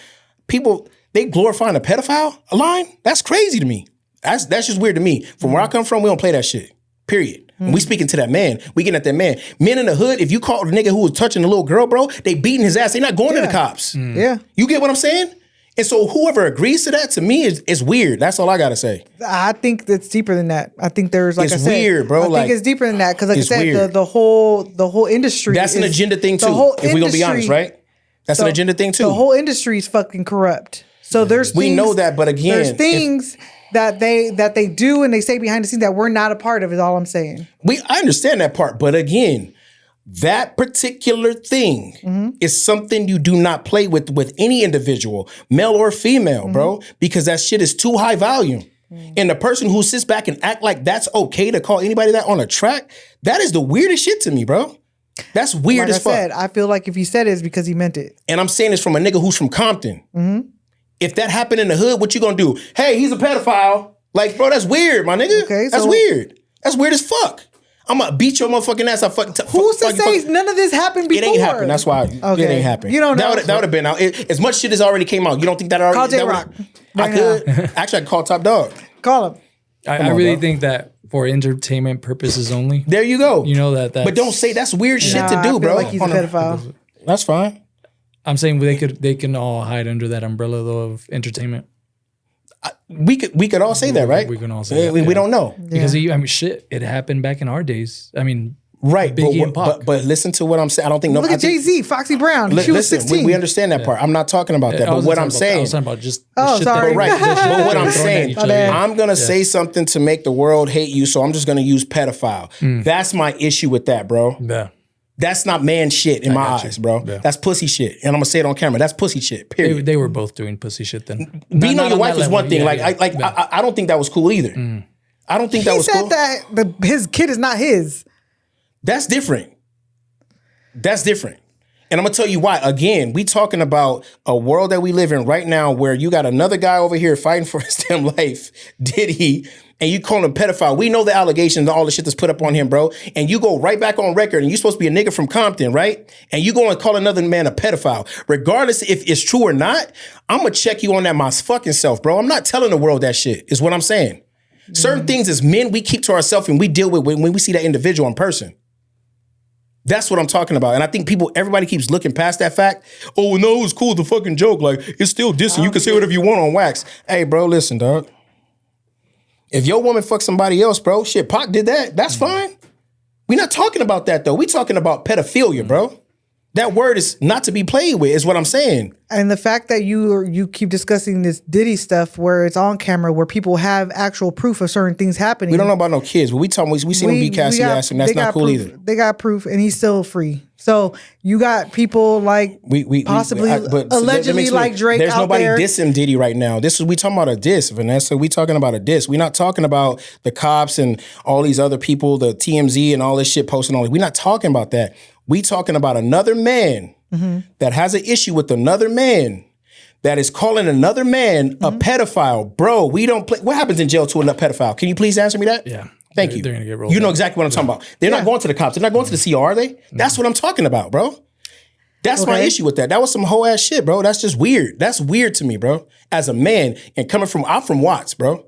People, they glorifying a pedophile line? That's crazy to me. That's just weird to me. From where I come from, we don't play that shit. Period. When we speaking to that man, we getting at that man. Men in the hood, if you call the nigga who was touching the little girl, bro, they beating his ass. They not going to the cops. Yeah. You get what I'm saying? And so whoever agrees to that, to me, is weird. That's all I gotta say. I think it's deeper than that. I think there's, like It's I said, weird, bro. I Like, think it's deeper than that because, like I it's said, weird. the whole industry. That's an is- agenda thing the too. whole If we're gonna be honest, industry- right? That's an agenda thing too. The whole industry is fucking corrupt. So there's We things, know that, but again, there's if- things that they do and they say behind the scenes that we're not a part of. Is all I'm saying. I understand that part, but again, that particular thing is something you do not play with any individual, male or female, bro, because that shit is too high volume. And the person who sits back and act like that's okay to call anybody that on a track, that is the weirdest shit to me, bro. That's weird Like I as fuck. said, I feel like if he said it, it's because he meant it. And I'm saying this from a nigga who's from Compton. If that happened in the hood, what you gonna do? Hey, he's a pedophile. Like, bro, that's weird, my nigga. Okay, that's so- weird. That's weird as fuck. I'm gonna beat your motherfucking ass. Who's to say none of this happened before? It ain't happened. That's why it Okay. ain't happened. You don't know. That would have been out. As much shit as already came out. You don't think that already? Call that J-Rock would've- right I could. Actually, I could call Top Dog. Call him. I on, really bro. think that for entertainment purposes only. There you go. You know that. But don't say that's weird shit Nah, to I do, feel bro. like he's a On pedophile. That's fine. I'm saying they can all hide under that umbrella though of entertainment. We could all say that, right? We can all say that. We don't know. Because shit, it happened back in our days. I mean, right. Biggie and Pac. But listen to what I'm saying. I don't think Look at Jay-Z, Foxy Brown. She was 16. We understand that part. I'm not talking about that. But what I'm saying. I was talking about just Oh, sorry. Right. But what I'm saying, bad. I'm going to say something to make the world hate you, so I'm just going to use pedophile. That's my issue with that, bro. Yeah. That's not man shit in my eyes, bro. Yeah. That's pussy shit. And I'm going to say it on camera. That's pussy shit, period. They were both doing pussy shit then. Being on your wife is level. one thing. Yeah, I don't think that was cool either. I don't think that He was said cool. that his kid is not his. That's different. That's different. And I'm going to tell you why. Again, we talking about a world that we live in right now where you got another guy over here fighting for his damn life, Diddy, and you call him pedophile. We know the allegations and all the shit that's put up on him, bro. And you go right back on record and you're supposed to be a nigga from Compton, right? And you go and call another man a pedophile. Regardless if it's true or not, I'm going to check you on that my fucking self, bro. I'm not telling the world that shit, is what I'm saying. Certain things as men, we keep to ourselves and we deal with when we see that individual in person. That's what I'm talking about. And I think everybody keeps looking past that fact. Oh, no, it's cool. The fucking joke. Like, it's still dissing. You can say whatever you want on wax. Hey, bro, listen, dog. If your woman fucks somebody else, bro, shit, Pac did that. That's fine. We're not talking about that, though. We're talking about pedophilia, bro. That word is not to be played with, is what I'm saying. And the fact that you keep discussing this Diddy stuff where it's on camera, where people have actual proof of certain things happening. We don't know about no kids, but we seen him beat Cassie ass, and that's not cool proof. either. They got proof, and he's still free. So you got people like allegedly like Drake. There's out nobody there. dissing Diddy right now. We talking about a diss, Vanessa. We talking about a diss. We're not talking about the cops and all these other people, the TMZ and all this shit posting all this. We're not talking about that. We talking about another man that has an issue with another man that is calling another man a pedophile. Bro, we don't play. What happens in jail to a pedophile? Can you please answer me that? Yeah. Thank you. They're gonna get rolled You know up. exactly what I'm talking about. They're not going to the cops. They're not going to the CR, are they? That's what I'm talking about, bro. That's my issue with that. That was some whole ass shit, bro. That's just weird. That's weird to me, bro. As a man, and I'm from Watts, bro.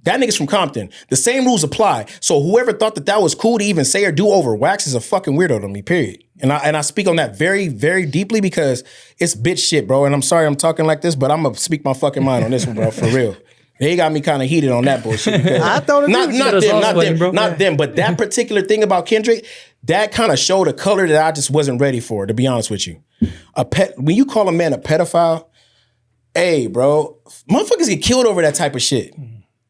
That nigga's from Compton. The same rules apply. So whoever thought that was cool to even say or do over wax is a fucking weirdo to me, period. And I speak on that very, very deeply because it's bitch shit, bro. And I'm sorry I'm talking like this, but I'm going to speak my fucking mind on this one, bro, for real. They got me kind of heated on that bullshit. I thought it not them, but that particular thing about Kendrick, that kind of showed a color that I just wasn't ready for, to be honest with you. When you call a man a pedophile, hey, bro, motherfuckers get killed over that type of shit.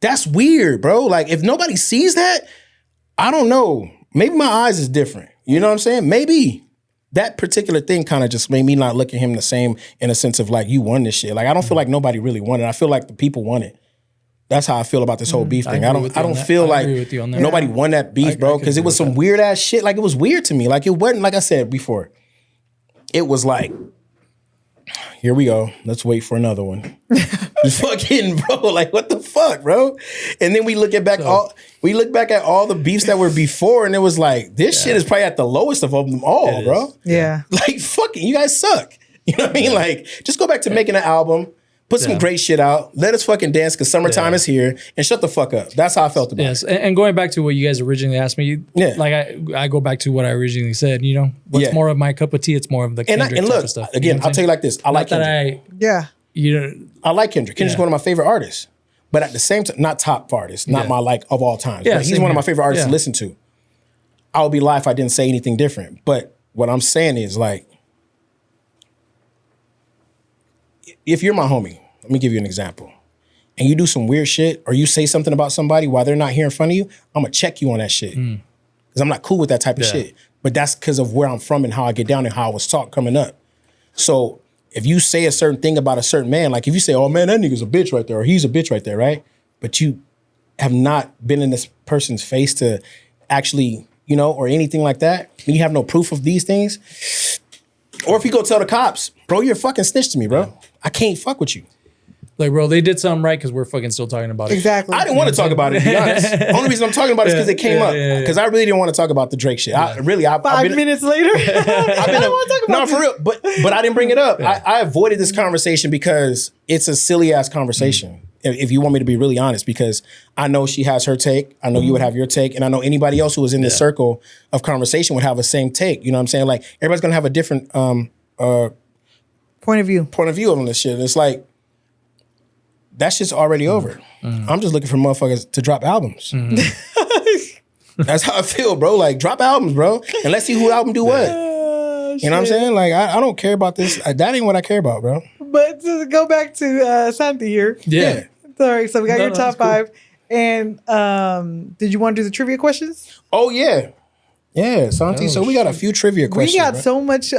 That's weird, bro. Like, if nobody sees that, I don't know. Maybe my eyes is different. You know what I'm saying? Maybe. That particular thing kind of just made me not look at him the same in a sense of like, you won this shit. Like, I don't feel like nobody really won it. I feel like the people won it. That's how I feel about this whole beef thing. I don't feel like nobody won that beef, bro, because it was some weird ass shit. Like, it was weird to me. Like, it wasn't, like I said before, it was like, here we go. Let's wait for another one. Fucking, bro, like, what the fuck, bro? And then we look back at all the beefs that were before, and it was like, this shit is probably at the lowest of them all, bro. Yeah. Like, fucking, you guys suck. You know what I mean? Like, just go back to making an album, put some great shit out, let us fucking dance because summertime is here, and shut the fuck up. That's how I felt about it. And going back to what you guys originally asked me, like I go back to what I originally said, you know, what's more of my cup of tea, it's more of the Kendrick and type look, of stuff. again, I'll tell you like this. I like Kendrick. I like Kendrick. Kendrick's one of my favorite artists. But at the same time, not top artist, not my like of all time. But he's one of my favorite artists to listen to. I would be lying if I didn't say anything different. But what I'm saying is, like, if you're my homie, let me give you an example, and you do some weird shit or you say something about somebody while they're not here in front of you, I'm gonna check you on that shit. Because I'm not cool with that type of shit. But that's because of where I'm from and how I get down and how I was taught coming up. So if you say a certain thing about a certain man, like if you say, oh man, that nigga's a bitch right there, or he's a bitch right there, right? But you have not been in this person's face to actually, you know, or anything like that, and you have no proof of these things. Or if you go tell the cops, bro, you're a fucking snitch to me, bro. I can't fuck with you. Like, bro, they did something right because we're fucking still talking about it. Exactly. I didn't want to talk about it, to be honest. The only reason I'm talking about it is because it came up. Because I really didn't want to talk about the Drake shit. I've 5 minutes later. No, for real. But I didn't bring it up. I avoided this conversation because it's a silly ass conversation. If you want me to be really honest, because I know she has her take. I know you would have your take. And I know anybody else who was in this circle of conversation would have the same take. You know what I'm saying? Like, everybody's going to have a different point of view on this shit. And it's like, that shit's already over. I'm just looking for motherfuckers to drop albums. That's how I feel, bro. Like, drop albums, bro. And let's see who album do what. You know what I'm saying? Like, I don't care about this. That ain't what I care about, bro. But to go back to Santi here. Yeah. Sorry, so we got your top that's cool. 5. And did you want to do the trivia questions? Oh, yeah. Yeah, Santi. So we got a few trivia questions. We got right? so much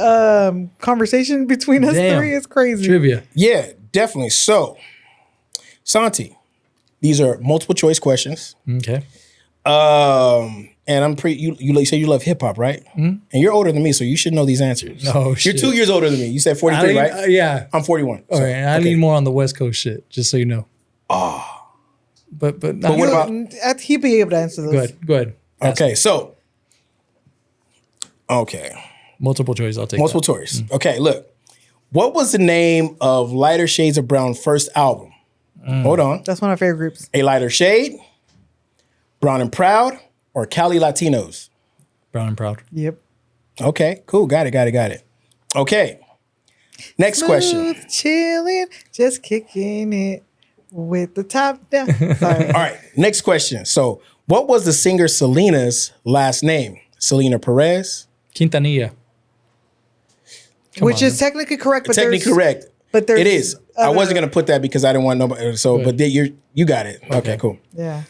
conversation between us Damn. three. It's crazy. Trivia. Yeah, definitely. So, Santi, these are multiple choice questions. Okay. And I'm you say you love hip hop, right? And you're older than me, so you should know these answers. No, You're shit. 2 years older than me. You said 43, right? Yeah. I'm 41. All so, right. I okay. lean more on the West Coast shit, just so you know. But what about- He'd be able to answer those. Go ahead. Okay, so Multiple choice. I'll take multiple that. choice. Okay, look. What was the name of Lighter Shades of Brown first album? Hold on. That's one of my favorite groups. A Lighter Shade, Brown and Proud, or Cali Latinos? Brown and Proud. Yep. Okay, cool. Got it. Okay. Next question. Smooth, chilling, just kicking it with the top down. Sorry. All right, next question. So, what was the singer Selena's last name? Selena Perez? Quintanilla. Which is technically correct, but Technically there's, correct. but there's It is. I other- wasn't gonna put that because I didn't want nobody. So, but you got it. Okay, cool. Yeah.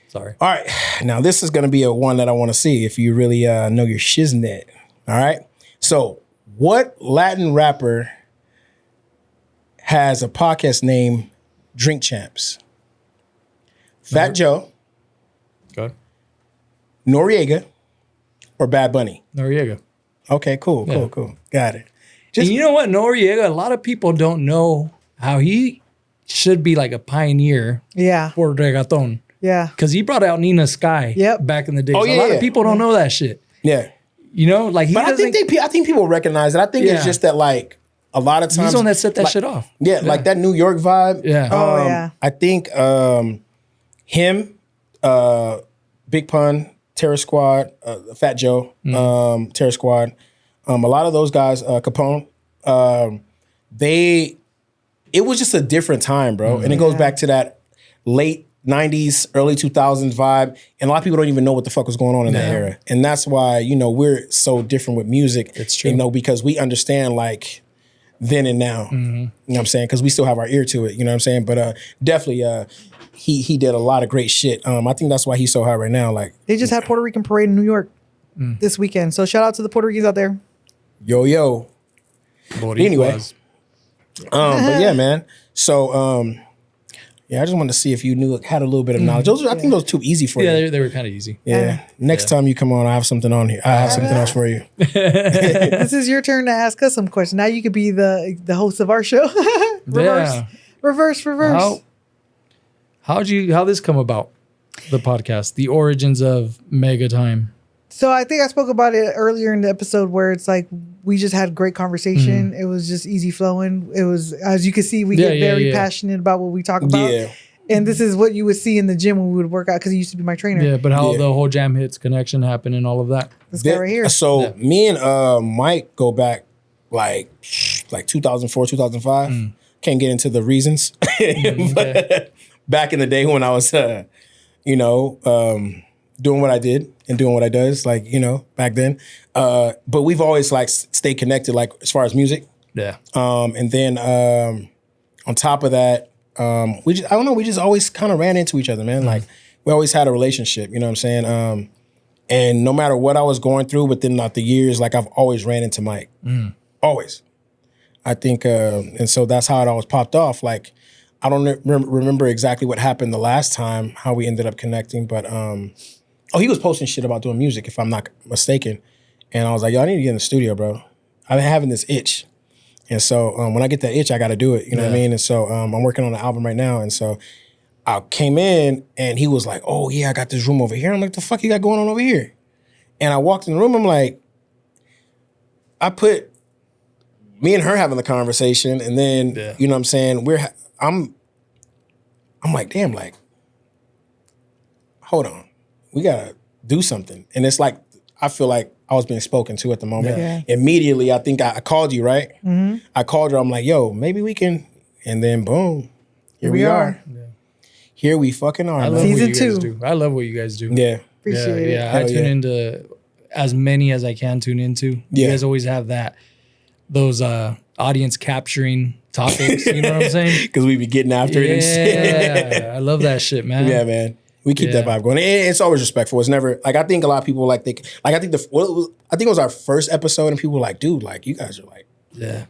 Sorry. All right. Now this is gonna be a one that I want to see if you really know your shiznit. All right. So, what Latin rapper has a podcast named Drink Champs? Fat Joe, Go ahead. Noriega, or Bad Bunny? Noriega. Okay, cool. Got it. And you know what? Noriega, a lot of people don't know how he should be like a pioneer Yeah. for reggaeton. Yeah. Because he brought out Nina Sky Yep. back in the day. Oh, So yeah, a lot yeah. of people don't know that shit. Yeah. You know, like he But I doesn't. think I think people recognize it. I think it's Yeah. just that like a lot of times he's the one that set that like- shit off. Yeah, like that New York vibe. Yeah. Oh, yeah. I think him, Big Pun, Terror Squad, Fat Joe, Terror Squad, a lot of those guys, Capone, it was just a different time, bro. And it goes back to that late 90s, early 2000s vibe. And a lot of people don't even know what the fuck was going on in that era. And that's why, we're so different with music. It's true. Because we understand like then and now. You know what I'm saying? Because we still have our ear to it, you know what I'm saying? But definitely he did a lot of great shit. I think that's why he's so high right now. Like, They just had Puerto Rican parade in New York this weekend. So shout out to the Puerto Ricans out there. yo. Anyway. Boricuas. But yeah, man. So yeah, I just wanted to see if you had a little bit of knowledge. I think those are too easy for Yeah, you. they were kind of easy. Yeah. Next time you come on, I have something on here. I have something else for you. This is your turn to ask us some questions. Now you could be the host of our show. Yeah. Reverse. How this come about? The podcast, the origins of Megatime. So I think I spoke about it earlier in the episode where it's like we just had great conversation. It was just easy flowing. It was, as you can see, we get very passionate about what we talk about. Yeah. And this is what you would see in the gym when we would work out because he used to be my trainer. Yeah, but how Yeah. the whole Jam Hits connection happened and all of that. This guy right here. So me and Mike go back like 2004, 2005. Can't get into the reasons. But back in the day when I was, doing what I did and doing what I does, like, back then. But we've always like stayed connected, like as far as music. Yeah. And then on top of that, we just always kind of ran into each other, man. Like we always had a relationship, you know what I'm saying? And no matter what I was going through within the years, like I've always ran into Mike. Always. I think, and so that's how it always popped off. Like, I don't remember exactly what happened the last time, how we ended up connecting, but he was posting shit about doing music, if I'm not mistaken. And I was like, yo, I need to get in the studio, bro. I've been having this itch. And so when I get that itch, I got to do it. You know what I mean? And so I'm working on an album right now. And so I came in and he was like, oh yeah, I got this room over here. I'm like, the fuck you got going on over here? And I walked in the room, I'm like, I put me and her having the conversation, and then, you know what I'm saying? I'm like, damn, like, hold on. We gotta do something. And it's like, I feel like I was being spoken to at the moment. Yeah. Immediately, I think I called you, right? I called her, I'm like, yo, maybe we can, and then boom. Here we are. Yeah. Here we fucking are. I love man. Season what you guys 2. do. I love what you guys do. Yeah. Appreciate it. Yeah, I Hell tune yeah. into as many as I can tune into. Yeah. You guys always have those audience capturing topics. You know what I'm saying? Because we be getting after it and shit. Yeah, I love that shit, man. Yeah, man. We keep that vibe going. And it's always respectful. It's never like I think a lot of people I think it was our first episode and people were like, dude, like you guys are like, Yeah.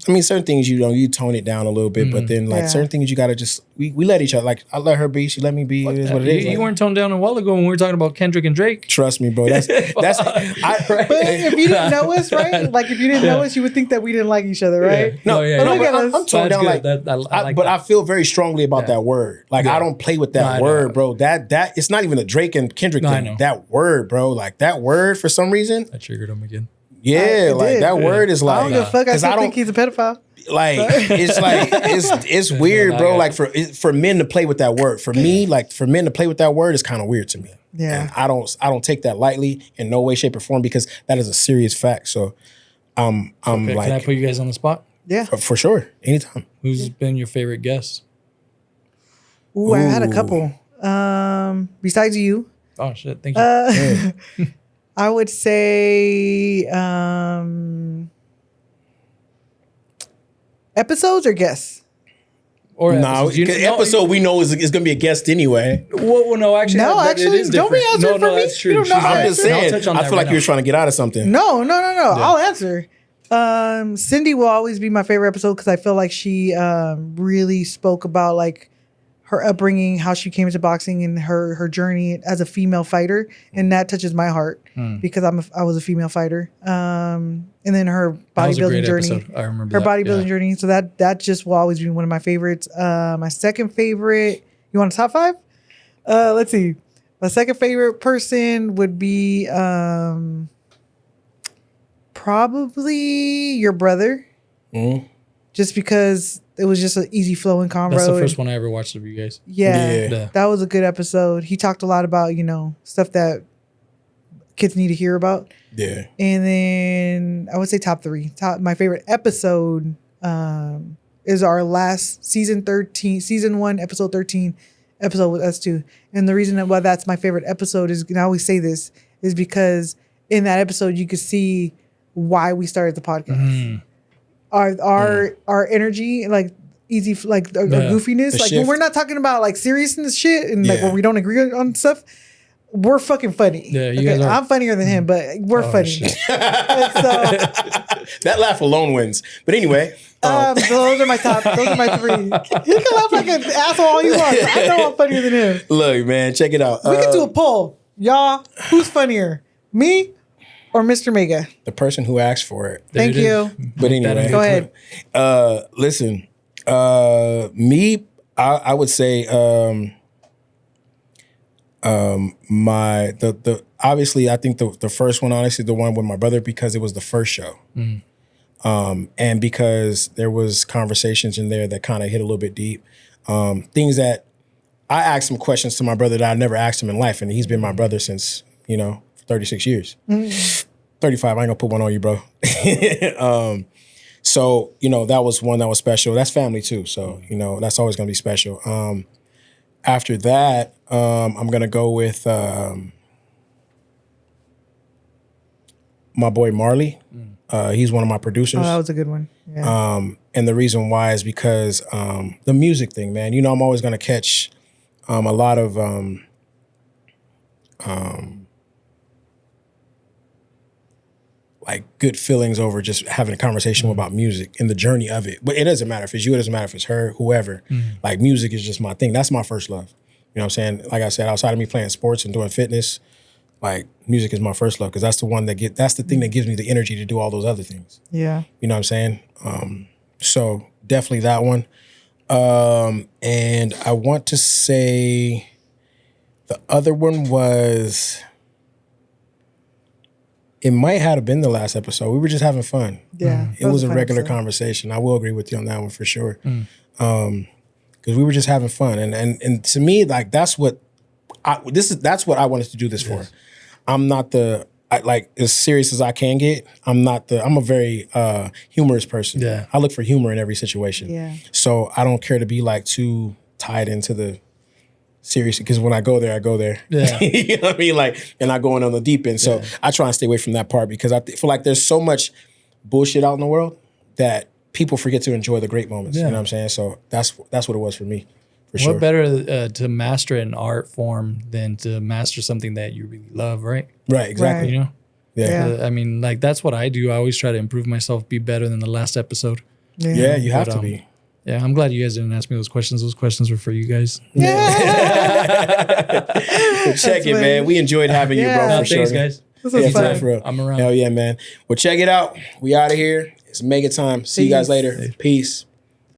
I mean, certain things you tone it down a little bit, but then like certain things you gotta just we let each other, like I let her be, she let me be. It is what it is. You Like, weren't toned down a while ago when we were talking about Kendrick and Drake. trust me, bro. That's But if you didn't know us, right? Like if you didn't know us, you would think that we didn't like each other, right? No, yeah, no, Look but at I'm us. toned down like, I like but that. I feel very strongly about that word. Like I don't play with that word, bro. That it's not even a Drake and Kendrick I thing. know. That word, bro. Like that word for some reason. I triggered him again. Yeah, It like did. that word is I like don't give a fuck. I 'cause still think he's a pedophile. it's weird, bro. Like for men to play with that word. For me, like for men to play with that word is kind of weird to me. Yeah. And I don't take that lightly in no way, shape, or form because that is a serious fact. So I'm Okay, like can I put you guys on the spot? Yeah. for sure, anytime. Who's been your favorite guest? Ooh, I had a couple. Besides you, Oh shit! Thank you. I would say episodes or guests. Or No, episode we know is gonna be a guest anyway. Well, no, actually, No, it actually, is don't be different. answering for me. That's true. You don't know She's how to I'm right. just answer. And I'll saying. touch on I that feel like right you were trying to get out of something. No. I'll answer. Cindy will always be my favorite episode because I feel like she really spoke about like her upbringing, how she came into boxing, and her journey as a female fighter, and that touches my heart because I was a female fighter. And then her That was a bodybuilding great journey, episode. I remember her that, bodybuilding yeah. journey. So that just will always be one of my favorites. My second favorite. You want a top 5? Let's see. My second favorite person would be probably your brother. Just because it was just an easy flowing convo. That's the first one I ever watched of you guys. Yeah, Yeah. that was a good episode. He talked a lot about, stuff that kids need to hear about. Yeah. And then I would say top 3. My favorite episode is our last season 1, episode 13 episode with us two. And the reason why that's my favorite episode is, and I always say this, is because in that episode you could see why we started the podcast. Our energy, like easy, like our goofiness, The like when shift. we're not talking about like seriousness shit and like Yeah. when we don't agree on stuff, we're fucking funny. Yeah, you guys are. I'm funnier than him, but we're funny. shit. And so That laugh alone wins. But anyway, so those are my top. Those are my 3. You can laugh like an asshole all you want. I know I'm funnier than him. look, man, check it out. We can do a poll, y'all. Who's funnier, me or Mr. Mega? The person who asked for it. Thank it you. But anyway, Go ahead. Listen, me, I would say, my the obviously I think the first one, honestly, the one with my brother because it was the first show, and because there was conversations in there that kind of hit a little bit deep, things that I asked some questions to my brother that I never asked him in life, and he's been my brother since 36 years. 35. I ain't gonna put one on you, bro. So, that was one that was special. That's family too. So, that's always gonna be special. After that, I'm gonna go with my boy Marley. He's one of my producers. Oh, that was a good one. Yeah. And the reason why is because the music thing, man. I'm always gonna catch a lot of like good feelings over just having a conversation about music and the journey of it. But it doesn't matter if it's you, it doesn't matter if it's her, whoever. Like music is just my thing. That's my first love. You know what I'm saying? Like I said, outside of me playing sports and doing fitness, like music is my first love because that's the one that's the thing that gives me the energy to do all those other things. Yeah. You know what I'm saying? So definitely that one. And I want to say the other one was, it might have been the last episode. We were just having fun. Yeah. It was a fun regular episode. conversation. I will agree with you on that one for sure. Because we were just having fun. And to me, like that's what I wanted to do this for. I'm not the like as serious as I can get. I'm a very humorous person. Yeah. I look for humor in every situation. Yeah. So I don't care to be like too tied into the serious, because when I go there, I go there. Yeah. You know what I mean? Like, and I go in on the deep end. So I try and stay away from that part, because I feel like there's so much bullshit out in the world that people forget to enjoy the great moments. You know what I'm saying? So that's what it was for me. For sure. What better to master an art form than to master something that you really love, right? Right, exactly. Right. You know? Yeah. I mean, like, that's what I do. I always try to improve myself, be better than the last episode. Yeah, you have But, to be. Yeah, I'm glad you guys didn't ask me those questions. Those questions were for you guys. Well, check it, man. We enjoyed having you, bro, for sure. Thanks, guys. This was fun. For real. I'm around. Hell yeah, man. Well, check it out. We out of here. It's Megatime. See you guys Peace. later. Peace.